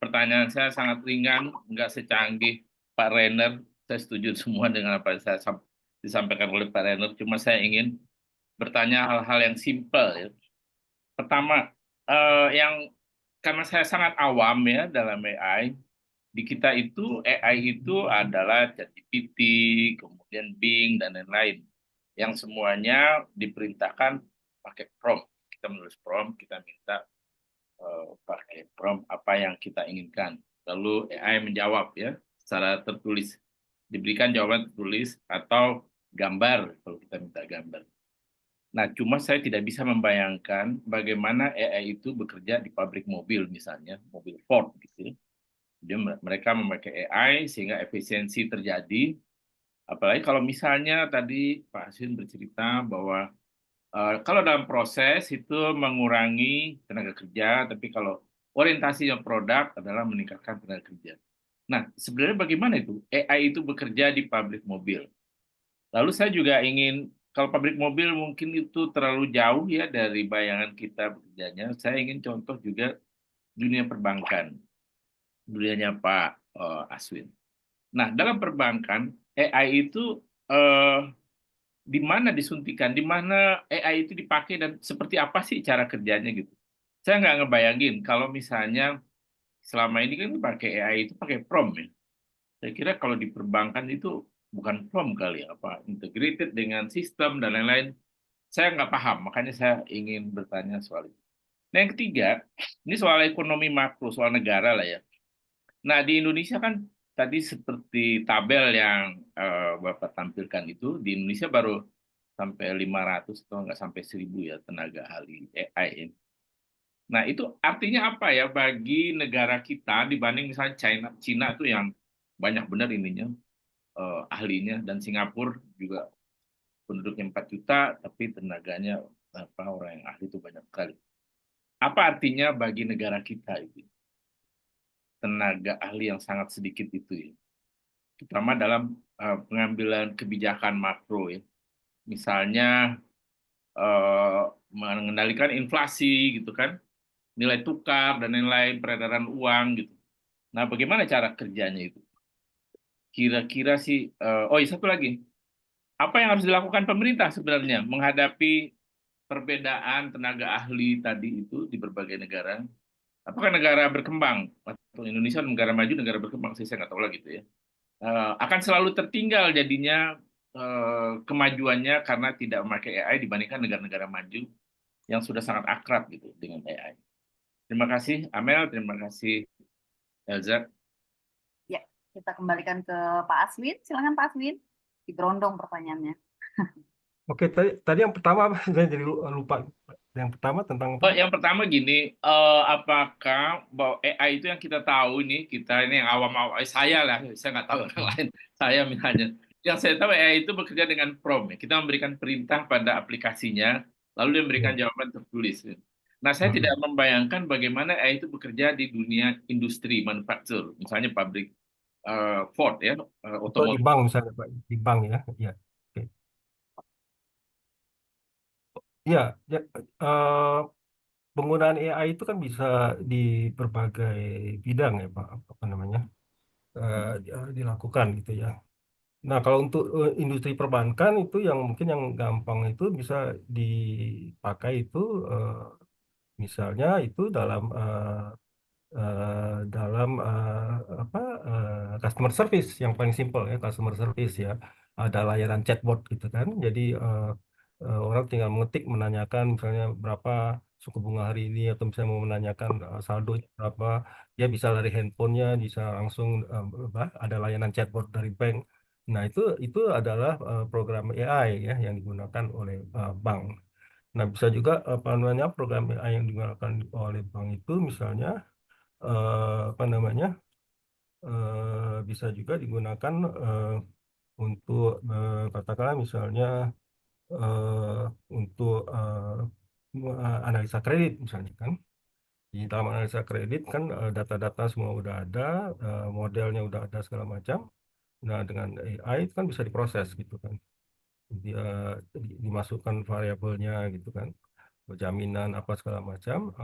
Pertanyaan saya sangat ringan, nggak secanggih Pak Renner. Saya setuju semua dengan apa yang disampaikan oleh Pak Renner. Cuma saya ingin bertanya hal-hal yang simpel ya. Pertama, karena saya sangat awam ya dalam AI, di kita itu AI itu adalah ChatGPT, kemudian Bing dan lain-lain, yang semuanya diperintahkan pakai prompt. Kita menulis prompt, kita minta pakai prompt apa yang kita inginkan. Lalu AI menjawab ya secara tertulis, diberikan jawaban tertulis atau gambar kalau kita minta gambar. Nah, cuma saya tidak bisa membayangkan bagaimana AI itu bekerja di pabrik mobil misalnya, mobil Ford gitu ya. Jadi mereka memakai AI sehingga efisiensi terjadi. Apalagi kalau misalnya tadi Pak Hasin bercerita bahwa kalau dalam proses itu mengurangi tenaga kerja, tapi kalau orientasinya produk adalah meningkatkan tenaga kerja. Nah, sebenarnya bagaimana itu AI itu bekerja di pabrik mobil? Lalu saya juga ingin, kalau pabrik mobil mungkin itu terlalu jauh ya dari bayangan kita bekerjanya. Saya ingin contoh juga dunia perbankan, dunianya Pak Aswin. Nah, dalam perbankan, AI itu di mana disuntikan, di mana AI itu dipakai dan seperti apa sih cara kerjanya gitu. Saya nggak ngebayangin kalau misalnya selama ini kan pakai AI itu pakai prompt ya. Saya kira kalau di perbankan itu bukan prompt kali ya, apa integrated dengan sistem dan lain-lain. Saya nggak paham, makanya saya ingin bertanya soal itu. Nah, yang ketiga, ini soal ekonomi makro, soal negara lah ya. Nah, di Indonesia kan tadi seperti tabel yang Bapak tampilkan itu, di Indonesia baru sampai 500 atau nggak sampai 1000 ya tenaga ahli AI. Nah, itu artinya apa ya bagi negara kita dibanding misalnya China itu yang banyak benar ininya ahlinya, dan Singapura juga penduduknya 4 juta tapi tenaganya orang yang ahli itu banyak sekali. Apa artinya bagi negara kita itu tenaga ahli yang sangat sedikit itu ya, terutama dalam pengambilan kebijakan makro ya. Misalnya mengendalikan inflasi gitu kan, nilai tukar dan lain-lain, peredaran uang gitu. Nah, bagaimana cara kerjanya itu? Kira-kira sih, oh iya satu lagi, apa yang harus dilakukan pemerintah sebenarnya menghadapi perbedaan tenaga ahli tadi itu di berbagai negara? Apakah negara berkembang atau Indonesia negara maju, negara berkembang sih saya nggak tahu lagi gitu ya, akan selalu tertinggal jadinya kemajuannya karena tidak memakai AI dibandingkan negara-negara maju yang sudah sangat akrab gitu dengan AI. Terima kasih Amel, terima kasih Elza. Ya, kita kembalikan ke Pak Aswin. Silakan Pak Aswin. Digerondong pertanyaannya. Oke, tadi yang pertama apa? Saya jadi lupa. Yang pertama tentang apa? Oh, yang pertama gini, apakah bahwa AI itu yang kita tahu kita ini yang awam-awam, saya lah, saya nggak tahu orang lain, saya misalnya. Yang saya tahu AI itu bekerja dengan prompt, ya. Kita memberikan perintah pada aplikasinya, lalu dia memberikan jawaban tertulis. Nah, saya tidak membayangkan bagaimana AI itu bekerja di dunia industri, manufaktur, misalnya pabrik Ford ya, Atau di otomotif. bank misalnya, Pak. Di bank ya. Ya. Oke. Ya, ya, penggunaan AI itu kan bisa di berbagai bidang ya Pak, apa namanya, dilakukan gitu ya. Nah, kalau untuk industri perbankan itu yang mungkin yang gampang itu bisa dipakai itu misalnya itu dalam apa customer service yang paling simpel ya, customer service ya, ada layanan chatbot gitu kan. Jadi orang tinggal mengetik menanyakan misalnya berapa suku bunga hari ini, atau misalnya mau menanyakan saldo berapa, dia bisa dari handphonenya, bisa langsung ada layanan chatbot dari bank. Nah, itu adalah program AI ya yang digunakan oleh bank. Nah, bisa juga apa namanya program AI yang digunakan oleh bank itu misalnya apa namanya bisa juga digunakan untuk katakanlah misalnya eh, untuk analisa kredit misalnya kan. Di dalam analisa kredit kan data-data semua udah ada, modelnya udah ada segala macam. Nah, dengan AI itu kan bisa diproses gitu kan. Dia dimasukkan variabelnya gitu kan, jaminan apa segala macam,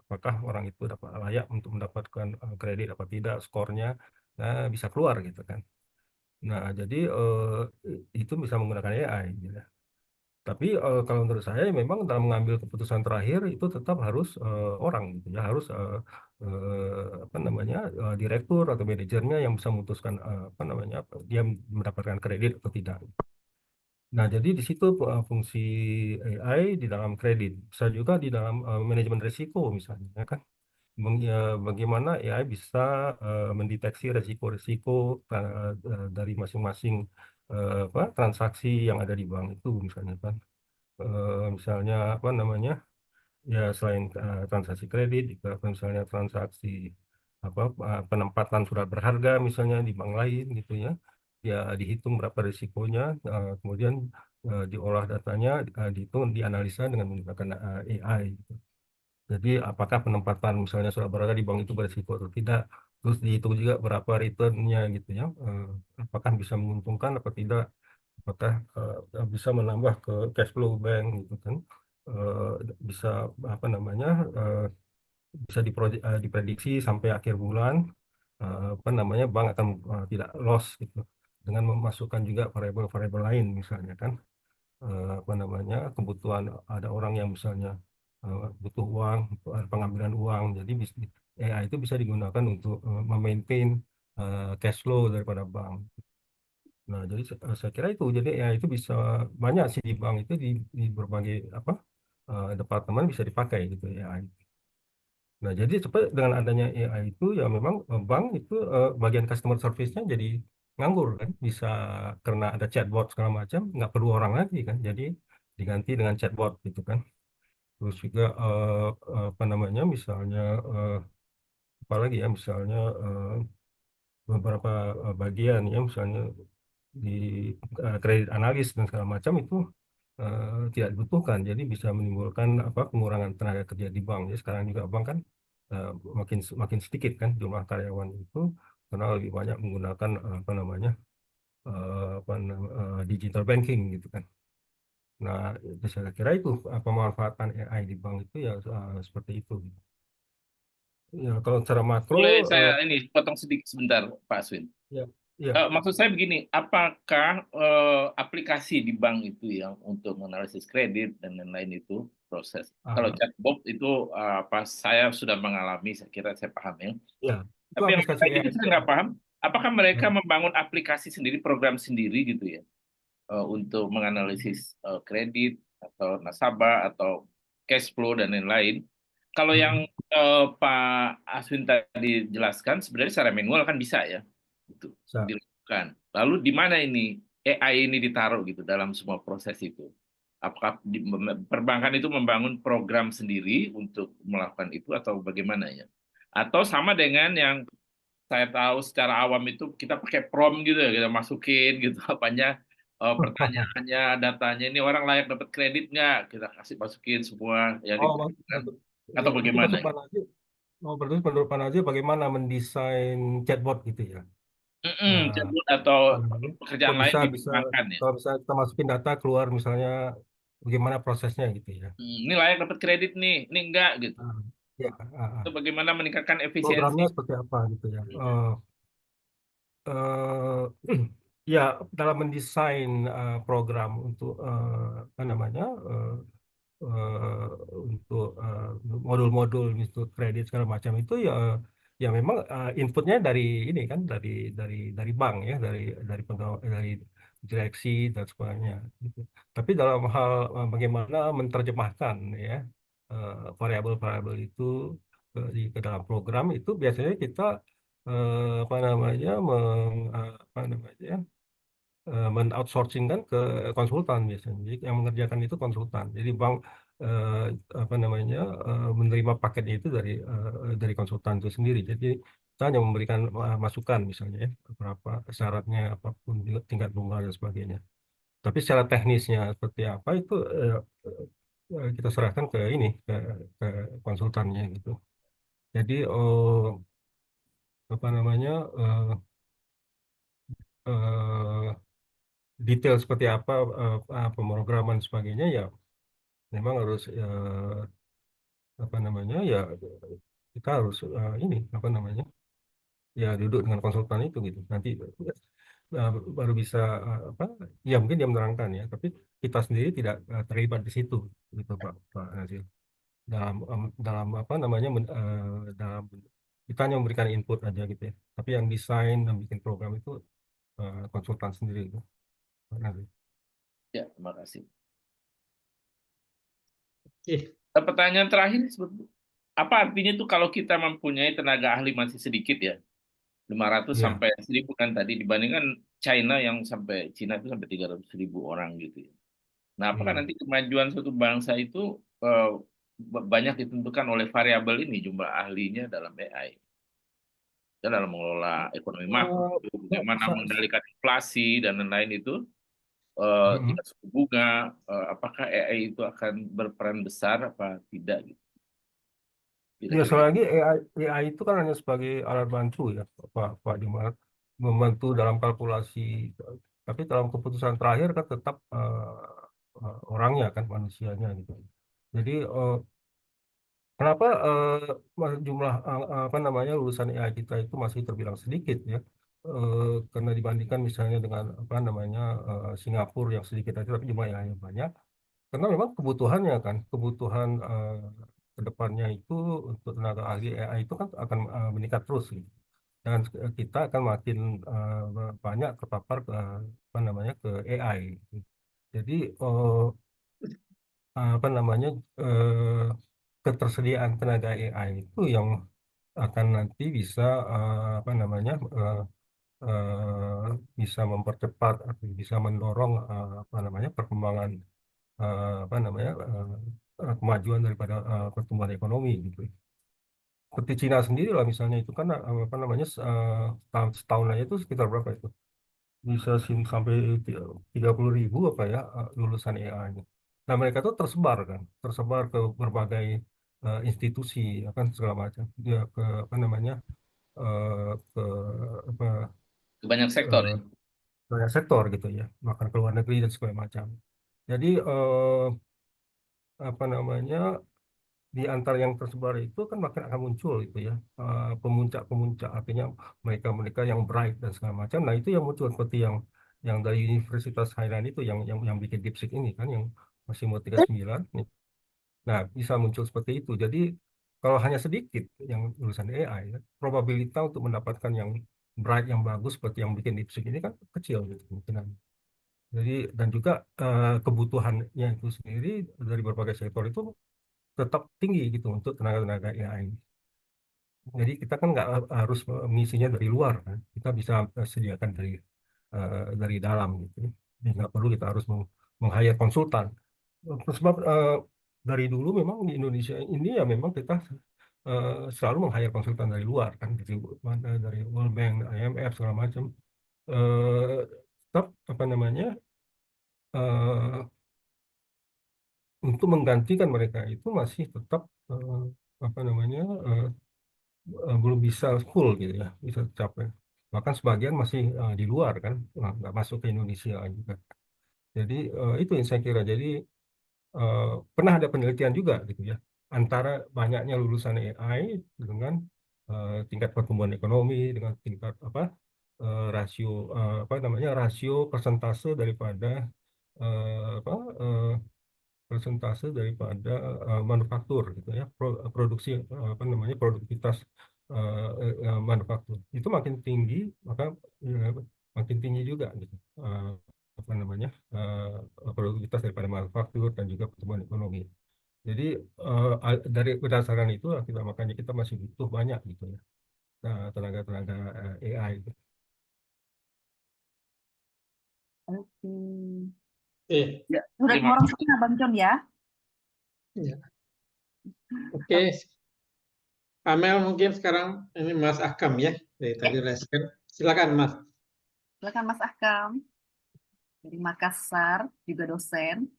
apakah orang itu dapat layak untuk mendapatkan kredit apa tidak, skornya, nah bisa keluar gitu kan. Nah, jadi itu bisa menggunakan AI gitu ya. Tapi kalau menurut saya memang dalam mengambil keputusan terakhir itu tetap harus orang gitu ya, harus apa namanya direktur atau manajernya yang bisa memutuskan apa namanya dia mendapatkan kredit atau tidak. Nah, jadi di situ fungsi AI di dalam kredit, bisa juga di dalam manajemen risiko misalnya, ya kan? Bagaimana AI bisa mendeteksi risiko-risiko dari masing-masing apa, transaksi yang ada di bank itu misalnya kan. Misalnya apa namanya? Ya selain transaksi kredit juga misalnya transaksi apa penempatan surat berharga misalnya di bank lain gitu ya. Ya dihitung berapa risikonya, kemudian diolah datanya, dihitung, dianalisa dengan menggunakan AI gitu. Jadi apakah penempatan misalnya surat berharga di bank itu berisiko atau tidak, terus dihitung juga berapa returnnya gitu ya, apakah bisa menguntungkan atau tidak, apakah bisa menambah ke cash flow bank gitu kan. Eh, Bisa apa namanya bisa diprediksi sampai akhir bulan apa namanya bank akan tidak loss gitu, dengan memasukkan juga variabel-variabel lain misalnya kan. Apa namanya kebutuhan, ada orang yang misalnya butuh uang, pengambilan uang, jadi AI itu bisa digunakan untuk memaintain cash flow daripada bank. Nah, jadi saya kira itu, jadi AI itu bisa banyak sih di bank itu, di berbagai apa departemen bisa dipakai gitu AI. Nah, jadi dengan adanya AI itu ya memang bank itu bagian customer service-nya jadi nganggur kan, bisa karena ada chatbot segala macam, nggak perlu orang lagi kan, jadi diganti dengan chatbot gitu kan. Terus juga apa namanya misalnya apalagi ya misalnya beberapa bagian ya misalnya di kredit analis dan segala macam itu tidak dibutuhkan, jadi bisa menimbulkan apa pengurangan tenaga kerja di bank. Jadi sekarang juga bank kan eh, makin sedikit kan jumlah karyawan itu, karena lebih banyak menggunakan apa namanya digital banking gitu kan. Nah, saya kira itu pemanfaatan AI di bank itu ya seperti itu. Ya, kalau secara makro, Boleh saya ini potong sedikit sebentar, Pak Aswin. ya, ya, Maksud saya begini, apakah aplikasi di bank itu yang untuk menganalisis kredit dan lain-lain itu proses? Kalau ah, chatbot itu pas saya sudah mengalami, saya kira saya paham ya. ya, itu Tapi yang aplikasi lain itu AI. saya nggak paham. Apakah mereka Ya. membangun aplikasi sendiri, program sendiri gitu ya, untuk menganalisis kredit atau nasabah atau cash flow dan lain-lain? Kalau yang Hmm, Pak Aswin tadi jelaskan, sebenarnya secara manual kan bisa ya, itu bisa. dilakukan. Lalu di mana ini AI ini ditaruh gitu dalam semua proses itu? Apakah perbankan itu membangun program sendiri untuk melakukan itu atau bagaimana ya? Atau sama dengan yang saya tahu secara awam itu kita pakai prompt gitu ya, kita masukin gitu apanya pertanyaannya, datanya ini orang layak dapat kredit nggak? Kita kasih masukin semua ya Oh, gitu kan? maksud, Atau itu bagaimana? maksud Pak Nazir. Oh, berarti menurut Pak Nazir bagaimana mendesain chatbot gitu ya? Nah, Chatbot atau apa namanya? Kok pekerjaan lain bisa di bisa perbankan ya. kalau misalnya kita masukin data keluar misalnya bagaimana prosesnya gitu ya? Ini layak dapat kredit nih, ini enggak gitu. Ah, ya, Itu bagaimana meningkatkan efisiensi. programnya seperti apa gitu ya? Eh, ya dalam mendesain program untuk apa namanya eh, untuk modul-modul untuk kredit segala macam itu ya ya memang inputnya dari ini kan dari bank ya dari pegawai dari direksi dan sebagainya gitu. Tapi dalam hal bagaimana menerjemahkan ya variabel-variabel itu ke dalam program itu biasanya kita apa namanya apa namanya men-outsourcing kan ke konsultan biasanya. Jadi yang mengerjakan itu konsultan. Jadi bank eh, apa namanya menerima paketnya itu dari konsultan itu sendiri. Jadi kita hanya memberikan masukan misalnya ya, berapa syaratnya, apapun juga tingkat bunga dan sebagainya. Tapi secara teknisnya seperti apa itu kita serahkan ke ini ke konsultannya gitu. Jadi apa namanya eh, detail seperti apa pemrograman dan sebagainya ya memang harus apa namanya ya kita harus ini apa namanya ya duduk dengan konsultan itu gitu nanti uh, baru bisa apa ya mungkin dia menerangkan ya tapi kita sendiri tidak terlibat di situ gitu Pak Nazil dalam apa namanya dalam kita hanya memberikan input aja gitu ya tapi yang desain dan bikin program itu konsultan sendiri itu Pak Nazil. Ya, terima kasih. Oke. Pertanyaan terakhir, apa artinya itu kalau kita mempunyai tenaga ahli masih sedikit ya? 500 Ya. sampai 1.000 kan tadi dibandingkan China yang sampai Cina itu sampai 300.000 orang gitu ya. Nah, apakah Hmm. nanti kemajuan suatu bangsa itu banyak ditentukan oleh variabel ini jumlah ahlinya dalam AI? Dan dalam mengelola ekonomi makro, Ya, bagaimana mengendalikan inflasi dan lain-lain itu, mm-mm. tingkat suku bunga, apakah AI itu akan berperan besar apa tidak gitu? Ya, Kira-kira sekali gitu. lagi AI itu kan hanya sebagai alat bantu ya, Pak Dimar, membantu dalam kalkulasi. Tapi dalam keputusan terakhir kan tetap orangnya kan manusianya gitu. Jadi kenapa jumlah apa namanya lulusan AI kita itu masih terbilang sedikit ya? Karena dibandingkan misalnya dengan apa namanya Singapura yang sedikit aja tapi jumlah AI yang banyak. Karena memang kebutuhannya kan, kebutuhan ke depannya itu untuk tenaga ahli AI itu kan akan meningkat terus gitu. Dan kita akan makin banyak terpapar ke apa namanya ke AI. Gitu. Jadi apa namanya ketersediaan tenaga AI itu yang akan nanti bisa apa namanya bisa mempercepat atau bisa mendorong apa namanya perkembangan apa namanya kemajuan daripada pertumbuhan ekonomi gitu. Seperti Cina sendiri lah misalnya itu kan apa namanya setahun aja itu sekitar berapa itu bisa sampai 30.000 apa ya lulusan AI-nya. Nah mereka tuh tersebar ke berbagai institusi ya kan segala macam. Dia ke apa namanya ke apa Banyak sektor eh, ya. banyak sektor gitu ya, bahkan ke luar negeri dan segala macam. Jadi apa namanya, di antara yang tersebar itu kan makin akan muncul itu ya, pemuncak-pemuncak, artinya mereka-mereka yang bright dan segala macam. Nah itu yang muncul seperti yang dari Universitas Hainan itu yang bikin DeepSeek ini kan, yang masih umur 39 nih. Nah bisa muncul seperti itu. Jadi kalau hanya sedikit yang lulusan AI, ya, probabilitas untuk mendapatkan yang bright, yang bagus seperti yang bikin DeepSeek ini kan kecil gitu kemungkinan. Jadi dan juga kebutuhannya itu sendiri dari berbagai sektor itu tetap tinggi gitu untuk tenaga-tenaga AI. Jadi kita kan nggak harus mengisinya dari luar kan, kita bisa sediakan dari dalam gitu. Jadi nggak perlu kita harus meng-hire konsultan. Sebab dari dulu memang di Indonesia ini ya memang kita selalu meng-hire konsultan dari luar kan, dari World Bank, IMF segala macam. Tetap apa namanya, untuk menggantikan mereka itu masih tetap apa namanya, belum bisa full gitu ya, bisa tercapai. Bahkan sebagian masih di luar kan, nggak masuk ke Indonesia juga. Jadi itu yang saya kira. Jadi pernah ada penelitian juga gitu ya, antara banyaknya lulusan AI dengan tingkat pertumbuhan ekonomi, dengan tingkat apa, rasio apa namanya, rasio persentase daripada apa, persentase daripada manufaktur gitu ya, produksi apa namanya, produktivitas manufaktur itu makin tinggi, maka makin tinggi juga gitu apa namanya, produktivitas daripada manufaktur dan juga pertumbuhan ekonomi. Jadi dari berdasarkan itu makanya kita masih butuh banyak gitu ya, tenaga-tenaga AI gitu. Oke. Oke, Ya, udah Terima orang setengah Bang John ya. oke. Amel mungkin sekarang ini Mas Akam ya, dari tadi raise-kan. Silakan Mas. Silakan Mas Akam dari Makassar, juga dosen,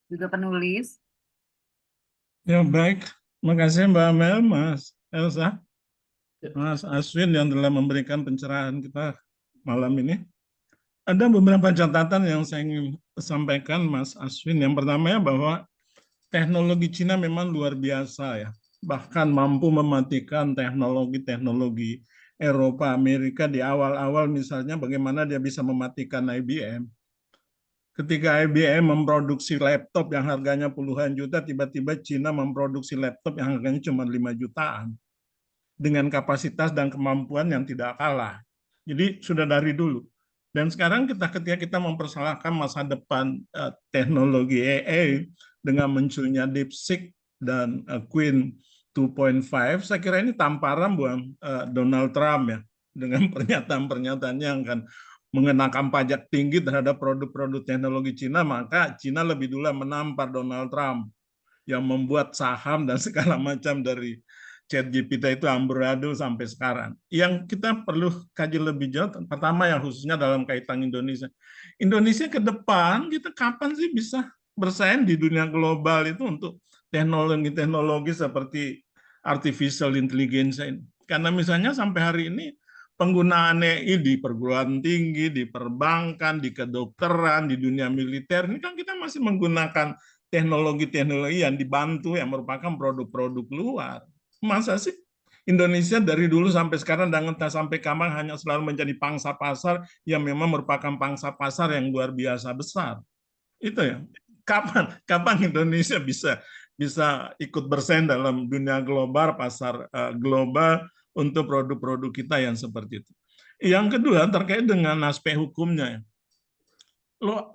juga penulis. Ya baik, makasih Mbak Amel, Mas Elsa, Mas Aswin yang telah memberikan pencerahan kita malam ini. Ada beberapa catatan yang saya ingin sampaikan Mas Aswin. Yang pertama ya, bahwa teknologi Cina memang luar biasa ya. Bahkan mampu mematikan teknologi-teknologi Eropa, Amerika di awal-awal, misalnya bagaimana dia bisa mematikan IBM. Ketika IBM memproduksi laptop yang harganya puluhan juta, tiba-tiba Cina memproduksi laptop yang harganya cuma 5 jutaan. Dengan kapasitas dan kemampuan yang tidak kalah. Jadi sudah dari dulu. Dan sekarang ketika kita mempersalahkan masa depan teknologi AI dengan munculnya DeepSeek dan Queen 2.5, saya kira ini tamparan buat Donald Trump ya, dengan pernyataan-pernyataannya yang akan mengenakan pajak tinggi terhadap produk-produk teknologi Cina, maka Cina lebih dulu menampar Donald Trump yang membuat saham dan segala macam dari ChatGPT itu amburadul sampai sekarang. Yang kita perlu kaji lebih jauh, pertama yang khususnya dalam kaitan Indonesia. Indonesia ke depan, kita kapan sih bisa bersaing di dunia global itu untuk teknologi-teknologi seperti artificial intelligence ini. Karena misalnya sampai hari ini penggunaan AI di perguruan tinggi, di perbankan, di kedokteran, di dunia militer, ini kan kita masih menggunakan teknologi-teknologi yang dibantu yang merupakan produk-produk luar. Masa sih Indonesia dari dulu sampai sekarang dan entah sampai kapan hanya selalu menjadi pangsa pasar yang memang merupakan pangsa pasar yang luar biasa besar. Itu ya. Kapan Indonesia bisa ikut bersaing dalam dunia global, pasar global untuk produk-produk kita yang seperti itu. Yang kedua terkait dengan aspek hukumnya.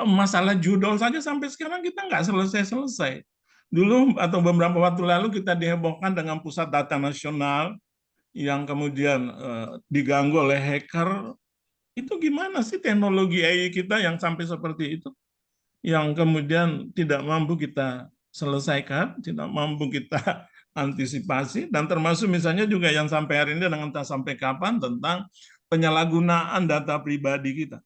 Masalah judul saja sampai sekarang kita nggak selesai-selesai. Dulu atau beberapa waktu lalu kita dihebohkan dengan pusat data nasional yang kemudian diganggu oleh hacker. Itu gimana sih teknologi AI kita yang sampai seperti itu? Yang kemudian tidak mampu kita selesaikan, tidak mampu kita antisipasi, dan termasuk misalnya juga yang sampai hari ini dengan entah sampai kapan tentang penyalahgunaan data pribadi kita.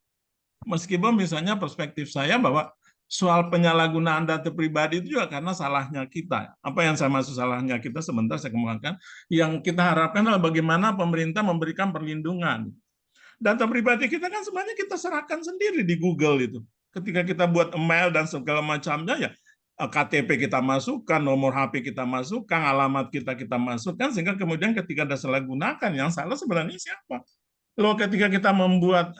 Meskipun misalnya perspektif saya bahwa soal penyalahgunaan data pribadi itu juga karena salahnya kita. Apa yang saya maksud salahnya kita sebentar saya kemukakan. Yang kita harapkan adalah bagaimana pemerintah memberikan perlindungan. Data pribadi kita kan sebenarnya kita serahkan sendiri di Google itu. Ketika kita buat email dan segala macamnya, ya KTP kita masukkan, nomor HP kita masukkan, alamat kita masukkan, sehingga kemudian ketika ada salah gunakan, yang salah sebenarnya siapa? Loh, ketika kita membuat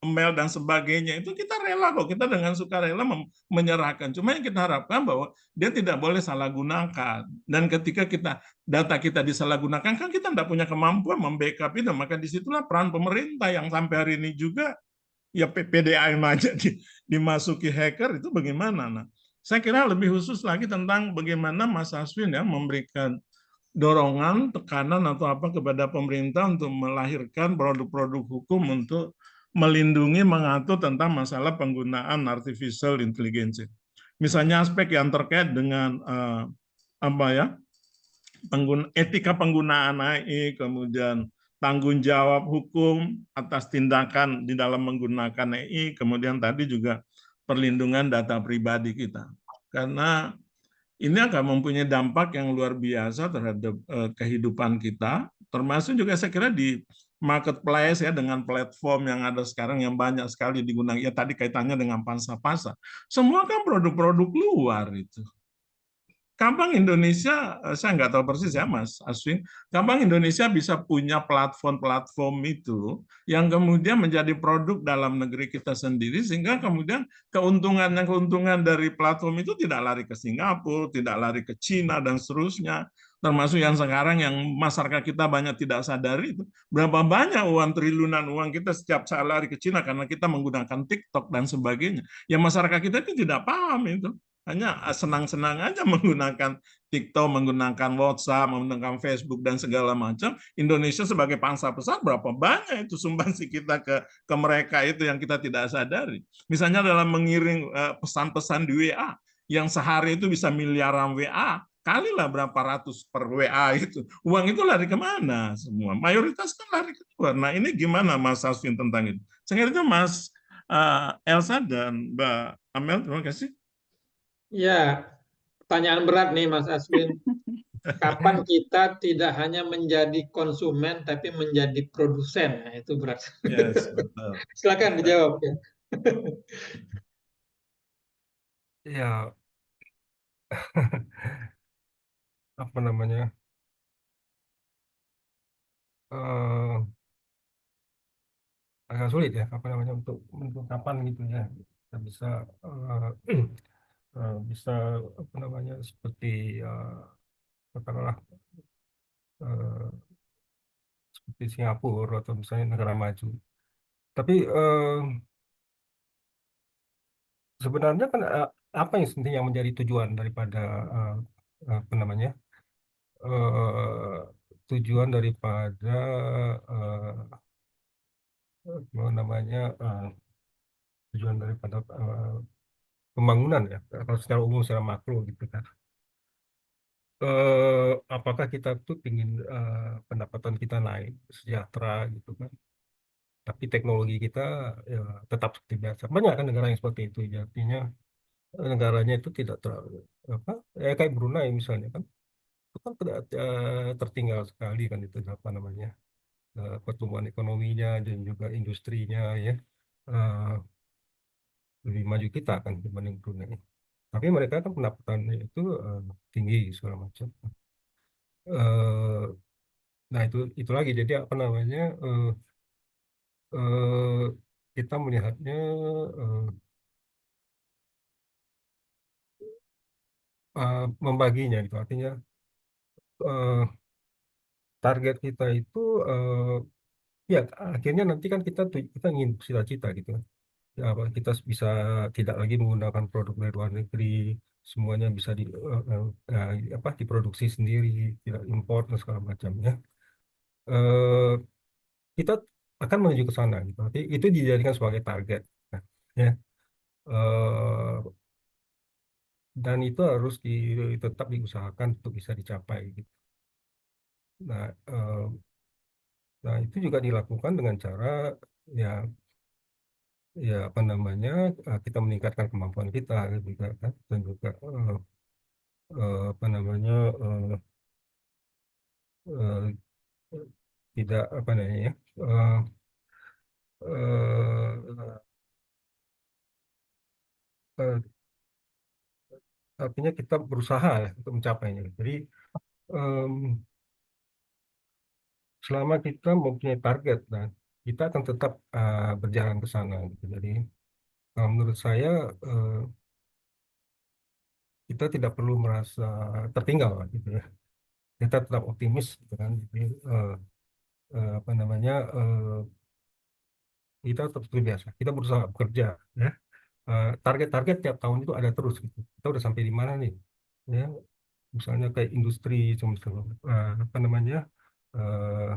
email dan sebagainya, itu kita rela kok, kita dengan sukarela menyerahkan. Cuma yang kita harapkan bahwa dia tidak boleh salah gunakan. Dan ketika data kita disalahgunakan, kan kita tidak punya kemampuan membackup itu, maka disitulah peran pemerintah yang sampai hari ini juga ya PDAM aja dimasuki hacker, itu bagaimana? Nah, saya kira lebih khusus lagi tentang bagaimana Mas Aswin ya memberikan dorongan, tekanan atau apa kepada pemerintah untuk melahirkan produk-produk hukum untuk melindungi, mengatur tentang masalah penggunaan artificial intelligence. Misalnya aspek yang terkait dengan etika penggunaan AI, kemudian tanggung jawab hukum atas tindakan di dalam menggunakan AI, kemudian tadi juga perlindungan data pribadi kita. Karena ini akan mempunyai dampak yang luar biasa terhadap kehidupan kita, termasuk juga saya kira di marketplace ya, dengan platform yang ada sekarang yang banyak sekali digunakan. Ya tadi kaitannya dengan pangsa-pasar. Semua kan produk-produk luar itu. Kapan Indonesia, saya nggak tahu persis ya Mas Aswin, kapan Indonesia bisa punya platform-platform itu yang kemudian menjadi produk dalam negeri kita sendiri, sehingga kemudian keuntungan dari platform itu tidak lari ke Singapura, tidak lari ke Cina, dan seterusnya. Termasuk yang sekarang yang masyarakat kita banyak tidak sadari itu, berapa banyak uang triliunan uang kita setiap saat lari ke Cina karena kita menggunakan TikTok dan sebagainya. Yang masyarakat kita itu tidak paham itu. Hanya senang-senang aja menggunakan TikTok, menggunakan WhatsApp, menggunakan Facebook, dan segala macam. Indonesia sebagai bangsa besar, berapa banyak itu sumbangsi kita ke mereka itu yang kita tidak sadari. Misalnya dalam mengirim pesan-pesan di WA, yang sehari itu bisa miliaran WA, kalilah berapa ratus per WA itu. Uang itu lari kemana semua? Mayoritas kan lari ke luar. Nah ini gimana Mas Aswin tentang itu? Saya kira itu Mas Elsa dan Mbak Amel, terima kasih. Ya, pertanyaan berat nih Mas Aswin. Kapan kita tidak hanya menjadi konsumen tapi menjadi produsen? Nah, itu berat. Yes, betul. Silakan dijawab ya. Ya, apa namanya? Agak sulit ya, apa namanya, untuk kapan gitu ya kita bisa bisa apa namanya, seperti katakanlah seperti Singapura atau misalnya negara maju. Tapi sebenarnya kan apa yang sebenarnya yang menjadi tujuan daripada apa namanya, tujuan daripada apa namanya, tujuan daripada pembangunan ya, kalau secara umum, secara makro gitu kan. Apakah kita tuh ingin pendapatan kita naik, sejahtera gitu kan, tapi teknologi kita ya, tetap seperti biasa. Banyak kan negara yang seperti itu, ya. Artinya negaranya itu tidak terlalu apa, kayak Brunei misalnya kan, itu kan tertinggal sekali kan itu apa namanya, pertumbuhan ekonominya dan juga industrinya ya, lebih maju kita kan dibanding Brunei. Tapi mereka kan pendapatannya itu tinggi segala macam. Nah itu lagi, jadi apa namanya, kita melihatnya membaginya gitu, artinya target kita itu ya akhirnya nanti kan kita ingin cita-cita gitu kan. Ya, kita bisa tidak lagi menggunakan produk dari luar negeri, semuanya bisa diproduksi sendiri, tidak impor dan segala macamnya. Kita akan menuju ke sana gitu. Nanti itu dijadikan sebagai target. Nah, ya. Dan itu harus tetap diusahakan untuk bisa dicapai gitu. Nah, itu juga dilakukan dengan cara ya apa namanya, kita meningkatkan kemampuan kita juga kan, dan juga apa namanya, tidak apa namanya, eh, artinya kita berusaha ya untuk mencapainya. Jadi em, selama kita mempunyai target dan kita akan tetap berjalan ke sana gitu. Jadi menurut saya eh, kita tidak perlu merasa tertinggal lah, gitu ya. Kita tetap optimis gitu kan. Jadi apa namanya kita tetap seperti biasa. Kita berusaha bekerja ya. Target-target tiap tahun itu ada terus gitu. Kita udah sampai di mana nih? Ya, misalnya kayak industri, apa namanya? eh,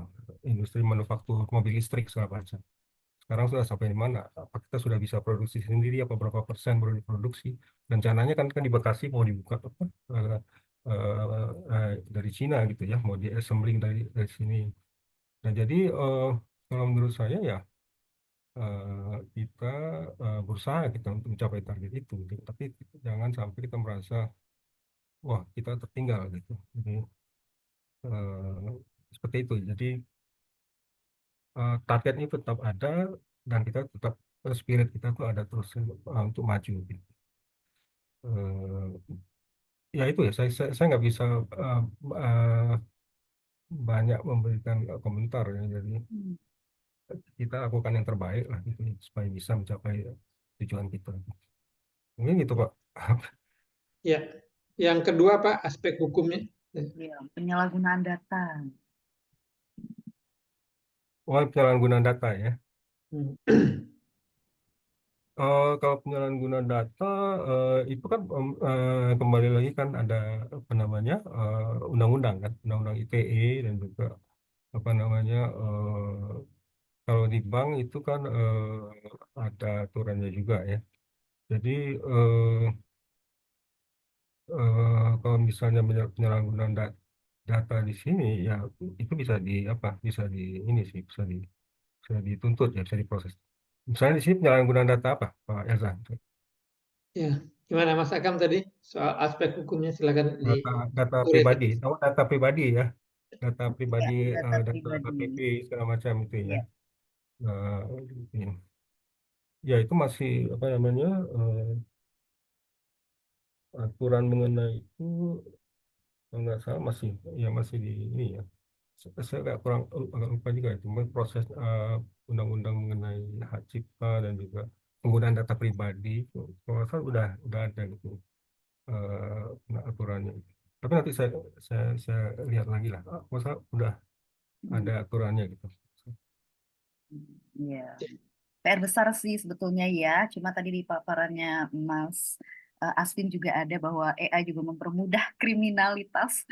industri manufaktur mobil listrik segala macam. Sekarang sudah sampai di mana? Apa kita sudah bisa produksi sendiri? Apa berapa persen baru diproduksi? Rencananya kan di Bekasi mau dibuka apa? Dari Cina gitu ya, mau di assembling dari sini. Nah jadi kalau menurut saya ya kita berusaha kita untuk mencapai target itu, gitu. Tapi jangan sampai kita merasa wah kita tertinggal gitu. Jadi seperti itu. Jadi targetnya tetap ada dan kita tetap spirit kita tuh ada terus untuk maju gitu. Eh, ya itu ya saya nggak bisa eh, eh, banyak memberikan komentar ya. Jadi kita lakukan yang terbaik lah gitu supaya bisa mencapai tujuan kita. Mungkin gitu Pak. Ya, yang kedua Pak, aspek hukumnya. Ya, penyalahgunaan data. Penyalahgunaan data ya. Hmm. Kalau penyalahgunaan data itu kan kembali lagi kan ada apa namanya undang-undang kan, undang-undang ITE dan juga apa namanya kalau di bank itu kan ada aturannya juga ya. Jadi kalau misalnya penyalahgunaan data di sini ya itu bisa di apa bisa di ini sih bisa dituntut ya bisa diproses. Misalnya di sini penyalahgunaan data apa Pak Elza? Ya, gimana Mas Akam tadi soal aspek hukumnya silakan Data di pribadi, tahu data pribadi ya, data Ya, pribadi, data data pribadi. KTP segala macam itu ya. Ya. Nah, ini. Ya itu masih apa namanya aturan mengenai itu kalau nggak salah masih di ini ya. Saya agak lupa juga itu proses undang-undang mengenai hak cipta dan juga penggunaan data pribadi itu kalau nggak salah udah ada gitu aturannya. Tapi nanti saya lihat lagi lah. Masa udah ada aturannya gitu. Ya. PR besar sih sebetulnya ya. Cuma tadi di paparannya Mas Aswin juga ada bahwa AI juga mempermudah kriminalitas.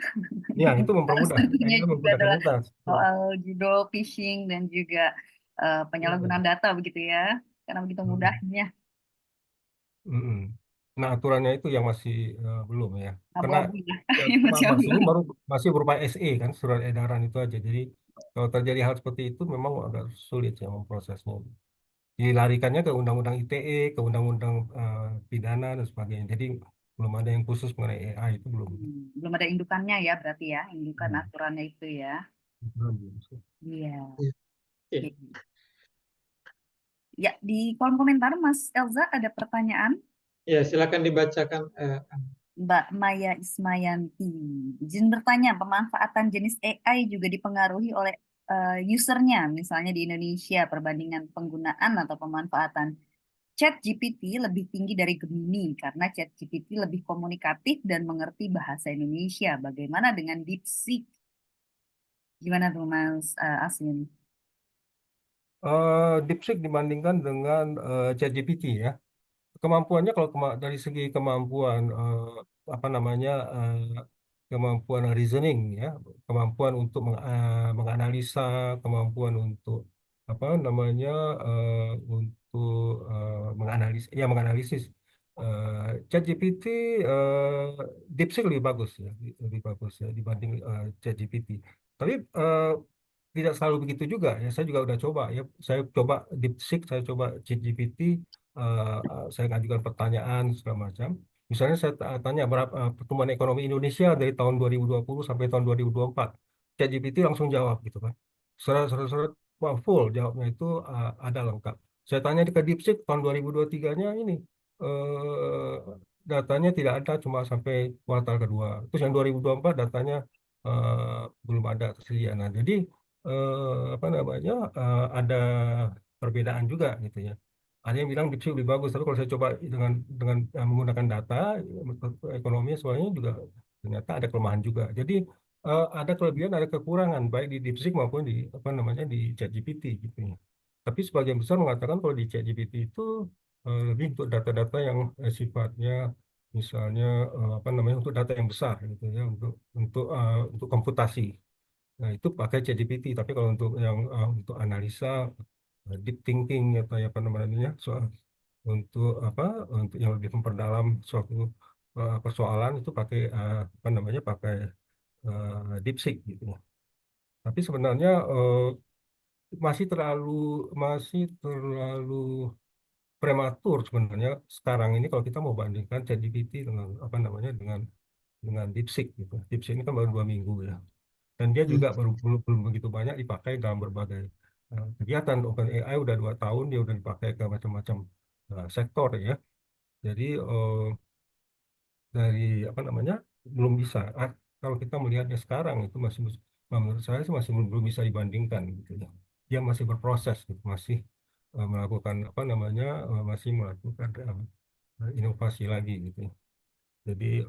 Ya, itu mempermudah. Salah satunya Itu juga mempermudah adalah komunitas. soal judo phishing dan juga penyalahgunaan data begitu ya. Karena begitu Mm, mudahnya. mm. Nah, aturannya itu yang masih belum ya. Karena Abu-abu ya. ya, Masih masih ini abu-abu. baru masih berupa SE kan, surat edaran itu aja. Jadi kalau terjadi hal seperti itu memang agak sulit ya memprosesnya. Dilarikannya ke undang-undang ITE, ke undang-undang pidana dan sebagainya. Jadi belum ada yang khusus mengenai AI itu belum. Belum ada indukannya ya berarti ya. Indukan Hmm. aturannya itu ya. Belum. Iya. Ya. Oke. Ya, di kolom komentar Mas Elza ada pertanyaan. Ya, silakan dibacakan. Mbak Maya Ismayanti. Izin bertanya, pemanfaatan jenis AI juga dipengaruhi oleh usernya, misalnya di Indonesia, perbandingan penggunaan atau pemanfaatan ChatGPT lebih tinggi dari Gemini karena ChatGPT lebih komunikatif dan mengerti bahasa Indonesia. Bagaimana dengan DeepSeek? Gimana tuh Mas Aswin? DeepSeek dibandingkan dengan ChatGPT ya. Kemampuannya kalau dari segi kemampuan apa namanya kemampuan reasoning ya, kemampuan untuk menganalisa, kemampuan untuk apa namanya untuk menganalisis ChatGPT DeepSeek lebih bagus ya dibanding ChatGPT. Tapi tidak selalu begitu juga ya. Saya juga udah coba ya. Saya coba DeepSeek, saya coba ChatGPT, saya ngajukan pertanyaan segala macam. Misalnya saya tanya berapa pertumbuhan ekonomi Indonesia dari tahun 2020 sampai tahun 2024. ChatGPT langsung jawab gitu kan. Seret-seret wah, full jawabnya itu ada lengkap. Saya tanya ke DeepSeek tahun 2023-nya ini eh, datanya tidak ada, cuma sampai kuartal kedua. Terus yang 2024 datanya belum ada tersedia. Nah, jadi apa namanya ada perbedaan juga gitu ya. Ada yang bilang DeepSeek lebih bagus, tapi kalau saya coba dengan menggunakan data ekonomi soalnya juga ternyata ada kelemahan juga. Jadi ada kelebihan, ada kekurangan baik di DeepSeek maupun di apa namanya di ChatGPT gitu ya. Tapi sebagian besar mengatakan kalau di ChatGPT itu lebih untuk data-data yang sifatnya misalnya apa namanya untuk data yang besar gitu ya untuk komputasi. Nah, itu pakai ChatGPT. Tapi kalau untuk yang untuk analisa deep thinking atau apa namanya soal untuk yang lebih memperdalam suatu persoalan itu pakai apa namanya pakai DeepSeek gitu ya. Tapi sebenarnya masih terlalu masih terlalu prematur sebenarnya sekarang ini kalau kita mau bandingkan ChatGPT dengan apa namanya dengan DeepSeek gitu. DeepSeek ini kan baru 2 minggu ya, dan dia juga belum begitu banyak dipakai dalam berbagai kegiatan. OpenAI udah 2 tahun dia udah dipakai ke macam-macam sektor ya. Jadi dari apa namanya belum bisa. Kalau kita melihatnya sekarang itu menurut saya sih masih belum bisa dibandingkan gitu ya. Dia masih berproses gitu, masih melakukan apa namanya masih melakukan inovasi lagi gitu ya. Jadi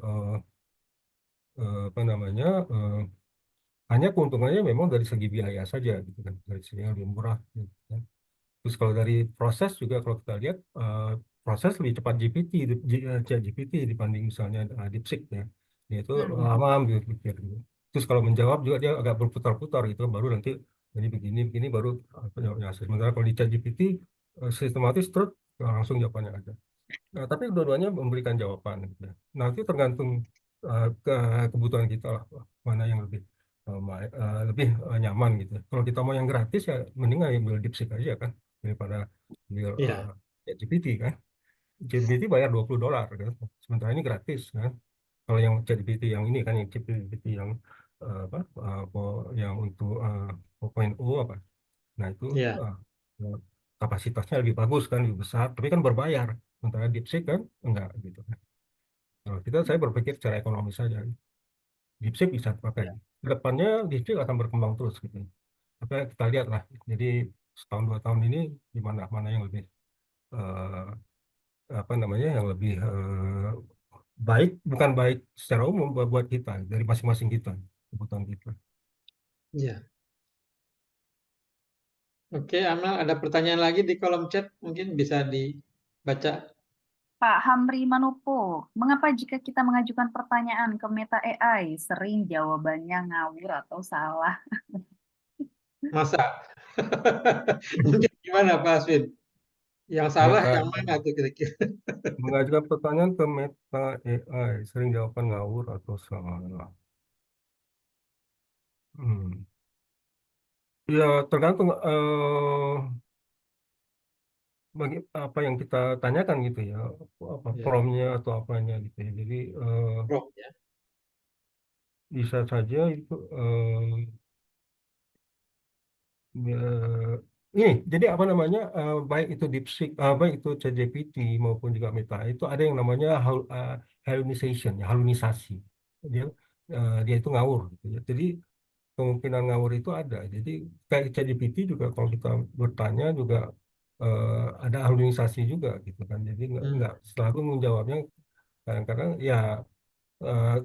apa namanya hanya keuntungannya memang dari segi biaya saja gitu kan, dari segi yang lebih murah gitu kan. Terus kalau dari proses juga kalau kita lihat proses lebih cepat ChatGPT dibanding misalnya DeepSeek ya. Dia itu lama berpikir gitu. Terus kalau menjawab juga dia agak berputar-putar gitu, baru nanti jadi begini baru apa ya. Sementara kalau di ChatGPT sistematis terus langsung jawabannya ada. Nah, tapi dua-duanya memberikan jawaban gitu ya. Nah, itu tergantung ke kebutuhan kita lah, mana yang lebih nyaman gitu. Kalau kita mau yang gratis ya mending ambil DeepSeek aja kan daripada ambil Ya, ChatGPT kan. ChatGPT bayar $20 kan. Sementara ini gratis kan. Kalau yang ChatGPT yang ini kan yang ChatGPT yang yang untuk 4.0 apa. Nah, itu ya, kapasitasnya lebih bagus kan, lebih besar, tapi kan berbayar. Sementara DeepSeek kan enggak gitu kan. Kalau saya berpikir secara ekonomis saja. DeepSeek bisa dipakai. ya, Kedepannya DeepSeek akan berkembang terus gitu. Tapi kita lihat lah. Jadi setahun 2 tahun ini di mana yang lebih eh, apa namanya yang lebih baik, bukan baik secara umum buat kita dari masing-masing kita, kebutuhan kita. ya. Oke, Amal, ada pertanyaan lagi di kolom chat, mungkin bisa dibaca. Pak Hamri Manupo, mengapa jika kita mengajukan pertanyaan ke Meta AI sering jawabannya ngawur atau salah? Masa? Mungkin gimana Pak Aswin? Yang salah Meta yang mana tuh kira-kira? mengajukan pertanyaan ke Meta AI sering jawaban ngawur atau salah. Ya tergantung bagi apa yang kita tanyakan gitu ya, apa Ya, promnya atau apanya gitu ya. Jadi Prof ya. bisa saja itu ya, ini jadi apa namanya baik itu DeepSeek, baik itu ChatGPT maupun juga Meta itu ada yang namanya hallucination, ya, halunisasi. Dia dia itu ngawur gitu ya. Jadi kemungkinan ngawur itu ada. Jadi kayak ChatGPT juga kalau kita bertanya juga ada halusinasi juga gitu kan. Jadi nggak selalu menjawabnya, kadang-kadang ya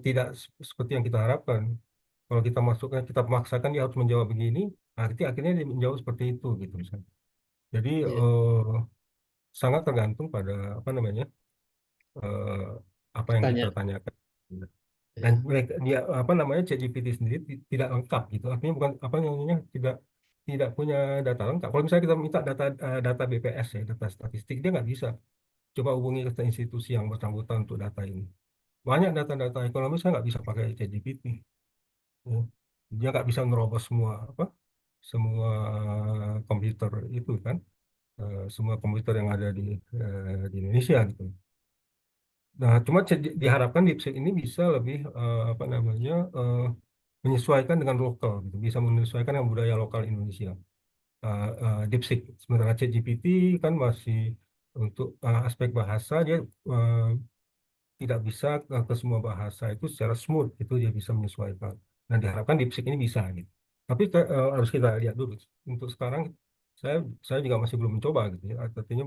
tidak seperti yang kita harapkan. Kalau kita masukkan, kita memaksakan dia harus menjawab begini, nanti akhirnya dia menjawab seperti itu gitu misalnya. Jadi Ya, sangat tergantung pada apa namanya eh, apa yang kita pertanyaan. tanyakan. Dan Ya, mereka dia apa namanya ChatGPT sendiri tidak lengkap gitu. Artinya bukan apa namanya tidak tidak punya data lengkap. Kalau misalnya kita minta data BPS ya, data statistik, dia nggak bisa. Coba hubungi ke institusi yang bersangkutan untuk data ini. Banyak data-data ekonomi saya nggak bisa pakai ChatGPT. Ya. Dia nggak bisa nerobos semua komputer itu kan, semua komputer yang ada di Indonesia gitu. Nah, cuma diharapkan DeepSeek ini bisa lebih apa namanya menyesuaikan dengan lokal, gitu. Bisa menyesuaikan dengan budaya lokal Indonesia. DeepSeek, sementara ChatGPT kan masih Untuk aspek bahasa dia tidak bisa ke semua bahasa itu secara smooth, itu dia bisa menyesuaikan. Dan diharapkan DeepSeek ini bisa gitu. Tapi harus kita lihat dulu. Untuk sekarang saya juga masih belum mencoba gitu ya. Artinya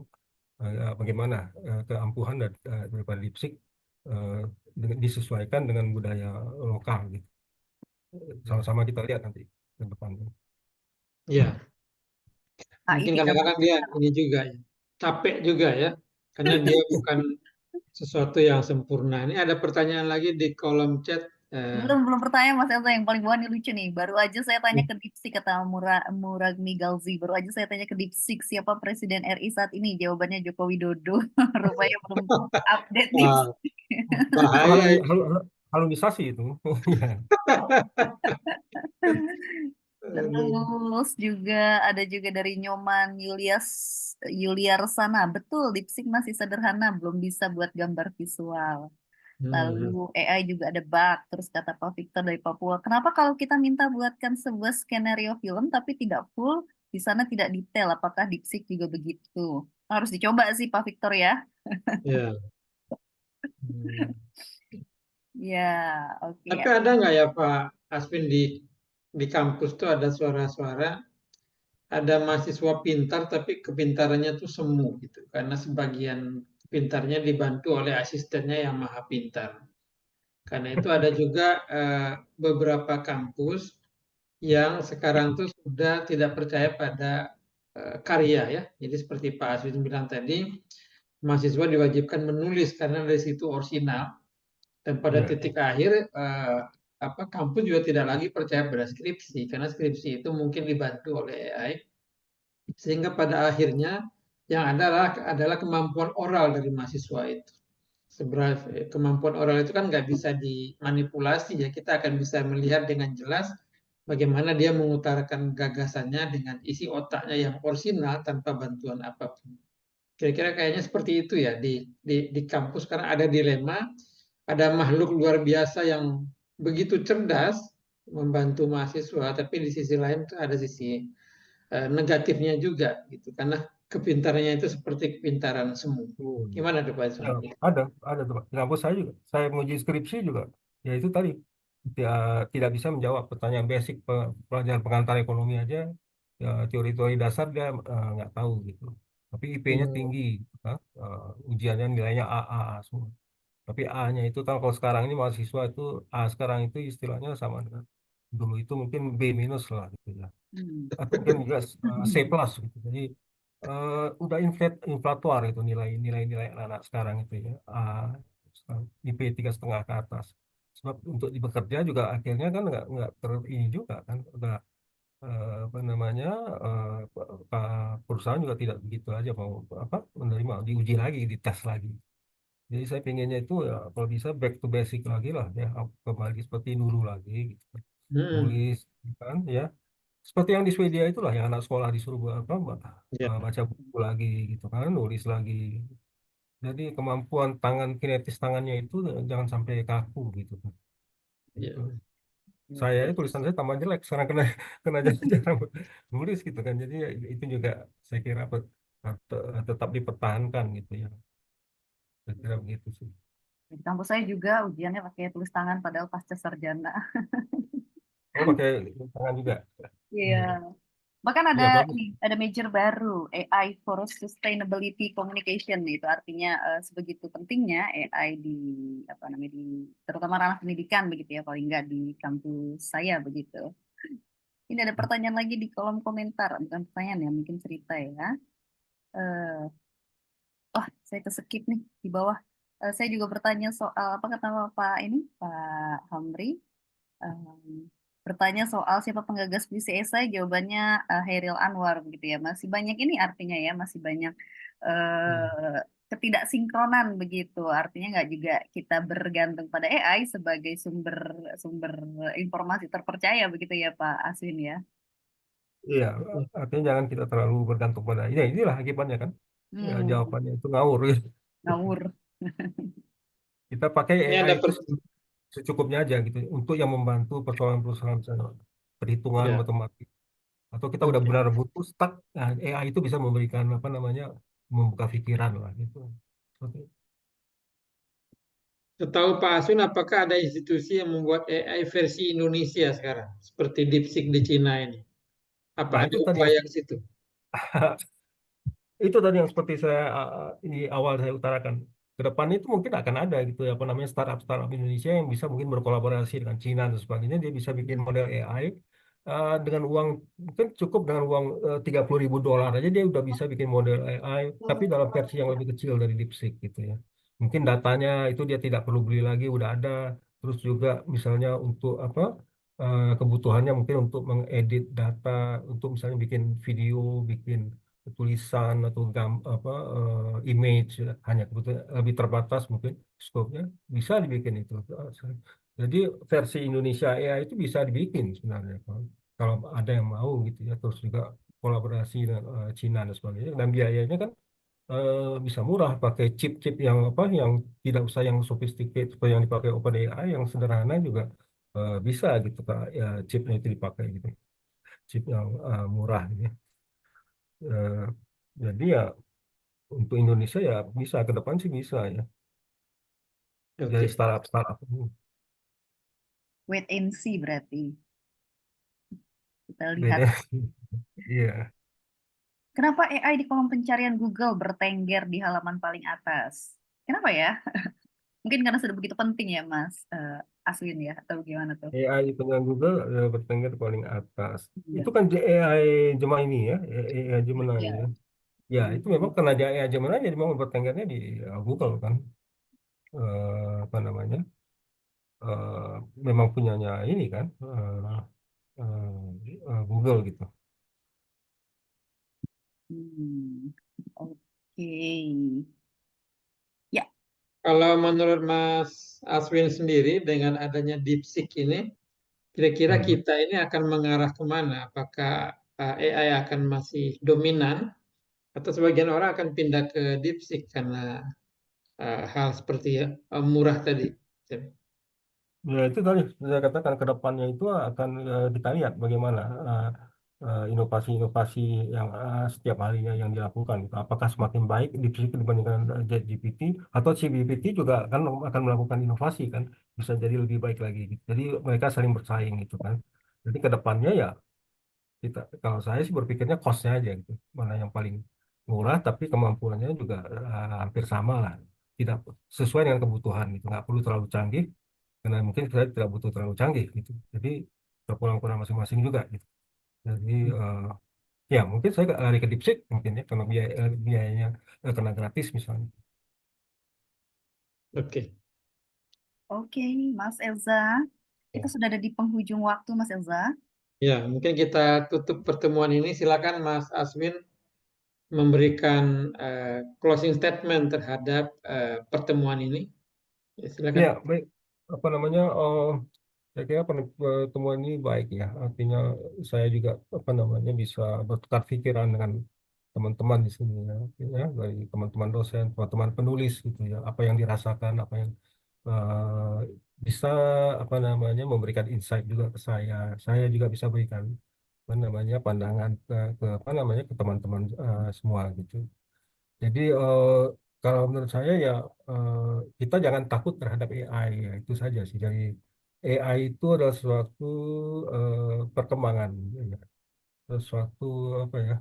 bagaimana keampuhan daripada DeepSeek disesuaikan dengan budaya lokal gitu. Sama-sama kita lihat nanti ke depan. Ya, AI mungkin tidak kadang-kadang dia ini juga ya, capek juga ya, karena dia bukan sesuatu yang sempurna. Ini ada pertanyaan lagi di kolom chat. belum pertanyaan Mas Elsa, yang paling bawah ini lucu nih. Baru aja saya tanya ke DeepSeek, kata Muragmi Galzi. Baru aja saya tanya ke DeepSeek siapa Presiden RI saat ini. Jawabannya Joko Widodo. Rupanya belum update Wah, DeepSeek. bahaya. Halunisasi itu. Terus ada juga dari Nyoman Yuliarsana. Betul, DeepSeek masih sederhana, belum bisa buat gambar visual. Lalu AI juga ada bug. Terus kata Pak Victor dari Papua, kenapa kalau kita minta buatkan sebuah skenario film tapi tidak full, di sana tidak detail, apakah DeepSeek juga begitu? Harus dicoba sih Pak Victor ya. Ya. Ya, oke. Tapi ada nggak ya Pak Aswin di kampus tuh ada suara-suara ada mahasiswa pintar tapi kepintarannya tuh semu gitu karena sebagian pintarnya dibantu oleh asistennya yang maha pintar. Karena itu ada juga beberapa kampus yang sekarang tuh sudah tidak percaya pada karya ya. Jadi seperti Pak Aswin bilang tadi, mahasiswa diwajibkan menulis karena dari situ orisinal. Dan pada titik akhir kampus juga tidak lagi percaya pada skripsi karena skripsi itu mungkin dibantu oleh AI, sehingga pada akhirnya yang adalah kemampuan oral dari mahasiswa itu. Sebenarnya kemampuan oral itu kan nggak bisa dimanipulasi ya, kita akan bisa melihat dengan jelas bagaimana dia mengutarakan gagasannya dengan isi otaknya yang orisinal tanpa bantuan apapun. Kira-kira kayaknya seperti itu ya di kampus karena ada dilema, ada makhluk luar biasa yang begitu cerdas membantu mahasiswa, tapi di sisi lain ada sisi negatifnya juga gitu karena kepintarannya itu seperti kepintaran semu. Gimana tuh Pak Iswan? Ada tuh Pak. Di kampus saya juga. Saya menguji skripsi juga. Ya itu tadi. Tidak bisa menjawab pertanyaan basic pelajaran pengantar ekonomi aja. Ya, teori-teori dasar dia nggak tahu gitu. Tapi IP-nya tinggi. Gitu, kan. Ujiannya nilainya A semua. Tapi A-nya itu kalau sekarang ini mahasiswa itu A sekarang itu istilahnya sama dengan dulu itu mungkin B minus lah gitu ya. Atau mungkin juga C plus gitu. Jadi udah inflatuar itu nilai anak sekarang itu ya. IP 3,5 ke atas. Sebab untuk bekerja juga akhirnya kan nggak ini juga kan udah apa namanya perusahaan juga tidak begitu aja mau menerima diuji lagi dites lagi. Jadi saya pengennya itu ya kalau bisa back to basic lagi lah ya kembali seperti dulu lagi gitu. Nulis kan ya seperti yang di Swedia itulah yang anak sekolah disuruh baca buku lagi gitu kan nulis lagi. Jadi kemampuan kinetis tangannya itu jangan sampai kaku gitu kan. Gitu. Saya tulisan saya tambah jelek sekarang kena jarang nulis gitu kan. Jadi itu juga saya kira tetap dipertahankan gitu ya. Saya kira begitu sih. Di kampus saya juga ujiannya pakai tulis tangan padahal pasca sarjana. Oh pakai tangan juga. Iya. Bahkan Iya, bagus. ada major baru, AI for Sustainability Communication. Itu artinya sebegitu pentingnya AI terutama ranah pendidikan begitu ya, paling nggak di kampus saya begitu. Ini ada pertanyaan lagi di kolom komentar, bukan pertanyaan ya, mungkin cerita ya. Saya keskip nih di bawah. Saya juga bertanya soal apa kata Pak Hamri. Bertanya soal siapa penggagas puisi esai, jawabannya Hairil Anwar begitu ya. Masih banyak ini artinya ya, masih banyak ketidaksinkronan begitu. Artinya nggak juga kita bergantung pada AI sebagai sumber informasi terpercaya begitu ya Pak Aswin ya. Iya, artinya jangan kita terlalu bergantung pada inilah akibatnya kan. Ya, jawabannya itu ngawur. Ngawur. Kita pakai Ini AI ada itu secukupnya aja gitu untuk yang membantu persoalan-persoalan perhitungan matematik. Atau kita udah benar butuh stuck, nah, AI itu bisa memberikan membuka pikiran lah gitu. Seperti itu. Setahu Pak Asun, apakah ada institusi yang membuat AI versi Indonesia sekarang, seperti DeepSeek di Cina ini? Apa Nah ada itu tadi yang upaya ke situ? itu tadi yang seperti saya di awal saya utarakan. Ke depan itu mungkin akan ada gitu ya, apa namanya, startup Indonesia yang bisa mungkin berkolaborasi dengan Cina dan sebagainya. Dia bisa bikin model AI dengan uang, mungkin cukup dengan uang $30.000 aja dia udah bisa bikin model AI, tapi dalam versi yang lebih kecil dari DeepSeek gitu ya. Mungkin datanya itu dia tidak perlu beli lagi, udah ada. Terus juga misalnya untuk apa, kebutuhannya mungkin untuk mengedit data, untuk misalnya bikin video, bikin tulisan atau image ya, hanya kebutuhan lebih terbatas mungkin skopnya, bisa dibikin itu. Jadi versi Indonesia AI itu bisa dibikin sebenarnya kalau ada yang mau gitu ya. Terus juga kolaborasi dengan Cina dan sebagainya, dan biayanya kan bisa murah, pakai chip-chip yang apa, yang tidak usah yang sophisticated seperti yang dipakai OpenAI, yang sederhana juga bisa gitu Kak, ya chipnya itu dipakai gitu, chip yang murah gitu ya. Eh, jadi ya untuk Indonesia ya bisa, ke depan sih bisa ya, dari Oke. startup. Wait and see berarti. Kita lihat. Beda. Iya. Kenapa AI di kolom pencarian Google bertengger di halaman paling atas? Kenapa ya? Mungkin karena sudah begitu penting ya, Mas Aswin ya, atau gimana tuh? AI dengan Google bertengger paling atas. Iya. Itu kan AI Gemini ya, AI Gemini Iya. ya. Ya itu memang karena AI Gemini jadi memang bertenggernya di Google kan. Apa namanya? eh, Memang punyanya ini kan, Google gitu. Oke. Ya. Kalau menurut Mas Aswin sendiri, dengan adanya DeepSeek ini, kira-kira kita ini akan mengarah kemana? Apakah AI akan masih dominan, atau sebagian orang akan pindah ke DeepSeek karena hal seperti murah tadi? Ya itu tadi saya katakan, ke depannya itu akan kita lihat bagaimana inovasi-inovasi yang setiap harinya yang dilakukan. Gitu. Apakah semakin baik dibandingkan ChatGPT, atau ChatGPT juga akan melakukan inovasi kan, bisa jadi lebih baik lagi. Gitu. Jadi mereka saling bersaing gitu kan. Jadi ke depannya ya kita, kalau saya sih berpikirnya cost-nya aja gitu, mana yang paling murah tapi kemampuannya juga hampir sama lah, tidak sesuai dengan kebutuhan gitu, nggak perlu terlalu canggih karena mungkin kita tidak butuh terlalu canggih gitu. Jadi terpulang-pulang masing-masing juga gitu. Jadi ya mungkin saya lari ke DeepSeek mungkin ya, karena biayanya karena gratis misalnya. Oke. Oke, Mas Elza. Kita sudah ada di penghujung waktu, Mas Elza. Ya, mungkin kita tutup pertemuan ini. Silakan Mas Aswin memberikan closing statement terhadap pertemuan ini. Ya, silakan. Ya baik, apa namanya, saya kira pertemuan ini baik ya, artinya saya juga apa namanya bisa bertukar pikiran dengan teman-teman di sini ya, artinya dari teman-teman dosen, teman-teman penulis gitu ya, apa yang dirasakan, apa yang eh, bisa apa namanya memberikan insight juga ke saya juga bisa berikan apa namanya pandangan ke apa namanya ke teman-teman semua gitu. Jadi kalau menurut saya ya eh, kita jangan takut terhadap AI ya, itu saja sih. Jadi AI itu adalah suatu perkembangan, ya. Sesuatu apa ya,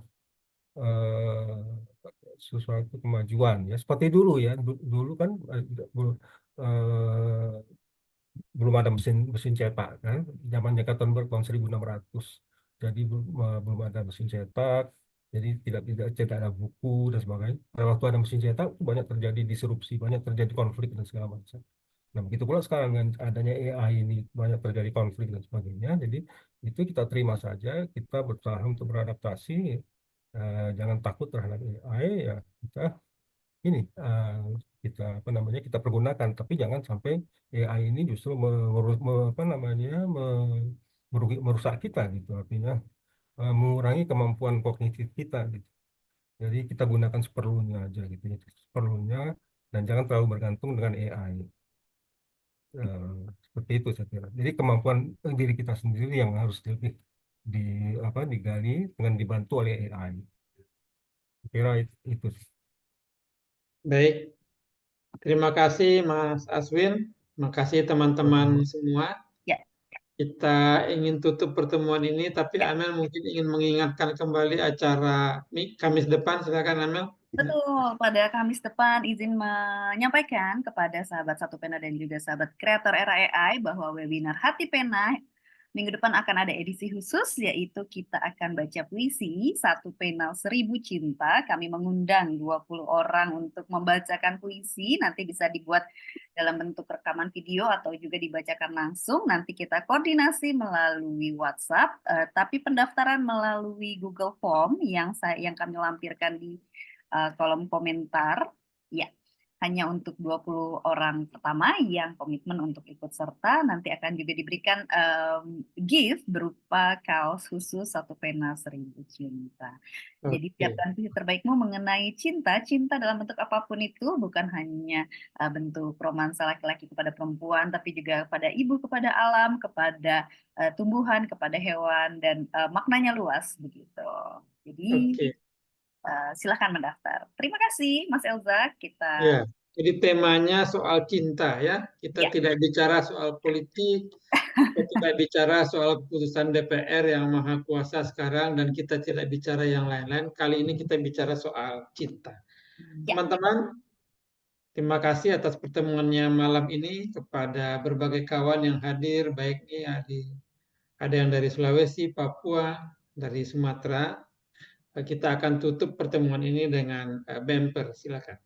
sesuatu kemajuan ya. Seperti dulu ya, dulu kan eh, belum ada mesin mesin cetak kan, zamannya Gutenberg tahun 1600. Jadi belum ada mesin cetak, jadi tidak ada buku dan sebagainya. Pada waktu ada mesin cetak itu banyak terjadi disrupsi, banyak terjadi konflik dan segala macam. Nah begitu pula sekarang dengan adanya AI ini banyak terjadi konflik dan sebagainya. Jadi itu kita terima saja, kita berusaha untuk beradaptasi. Jangan takut terhadap AI ya, kita ini kita apa namanya kita pergunakan, tapi jangan sampai AI ini justru apa namanya merusak kita gitu, artinya mengurangi kemampuan kognitif kita gitu. Jadi kita gunakan seperlunya aja gitu ya, seperlunya, dan jangan terlalu bergantung dengan AI. Seperti itu saya kira. Jadi kemampuan diri kita sendiri yang harus lebih di apa digali dengan dibantu oleh AI. Saya kira itu sih. Baik, terima kasih Mas Aswin, terima kasih teman-teman semua. Ya. Kita ingin tutup pertemuan ini, tapi Amel mungkin ingin mengingatkan kembali acara Kamis depan. Silakan Amel. Betul, pada Kamis depan izin menyampaikan kepada sahabat Satu Pena dan juga sahabat kreator era AI bahwa webinar Hati Pena minggu depan akan ada edisi khusus, yaitu kita akan baca puisi Satu Pena 1000 Cinta. Kami mengundang 20 orang untuk membacakan puisi, nanti bisa dibuat dalam bentuk rekaman video atau juga dibacakan langsung. Nanti kita koordinasi melalui WhatsApp, tapi pendaftaran melalui Google Form yang kami lampirkan di kolom komentar. Ya, hanya untuk 20 orang pertama yang komitmen untuk ikut serta. Nanti akan juga diberikan gift berupa kaos khusus Satu Pena 1000 Cinta. Jadi siapkan puisi terbaikmu mengenai cinta. Cinta dalam bentuk apapun itu, bukan hanya bentuk romansa laki-laki kepada perempuan, tapi juga kepada ibu, kepada alam, kepada tumbuhan, kepada hewan, dan maknanya luas begitu. Jadi silahkan mendaftar. Terima kasih, Mas Elza. Ya, jadi temanya soal cinta ya. Kita tidak bicara soal politik, kita tidak bicara soal keputusan DPR yang maha kuasa sekarang, dan kita tidak bicara yang lain-lain. Kali ini kita bicara soal cinta. Teman-teman, terima kasih atas pertemuannya malam ini kepada berbagai kawan yang hadir, baik ini ada yang dari Sulawesi, Papua, dari Sumatera. Kita akan tutup pertemuan ini dengan bumper. Silakan.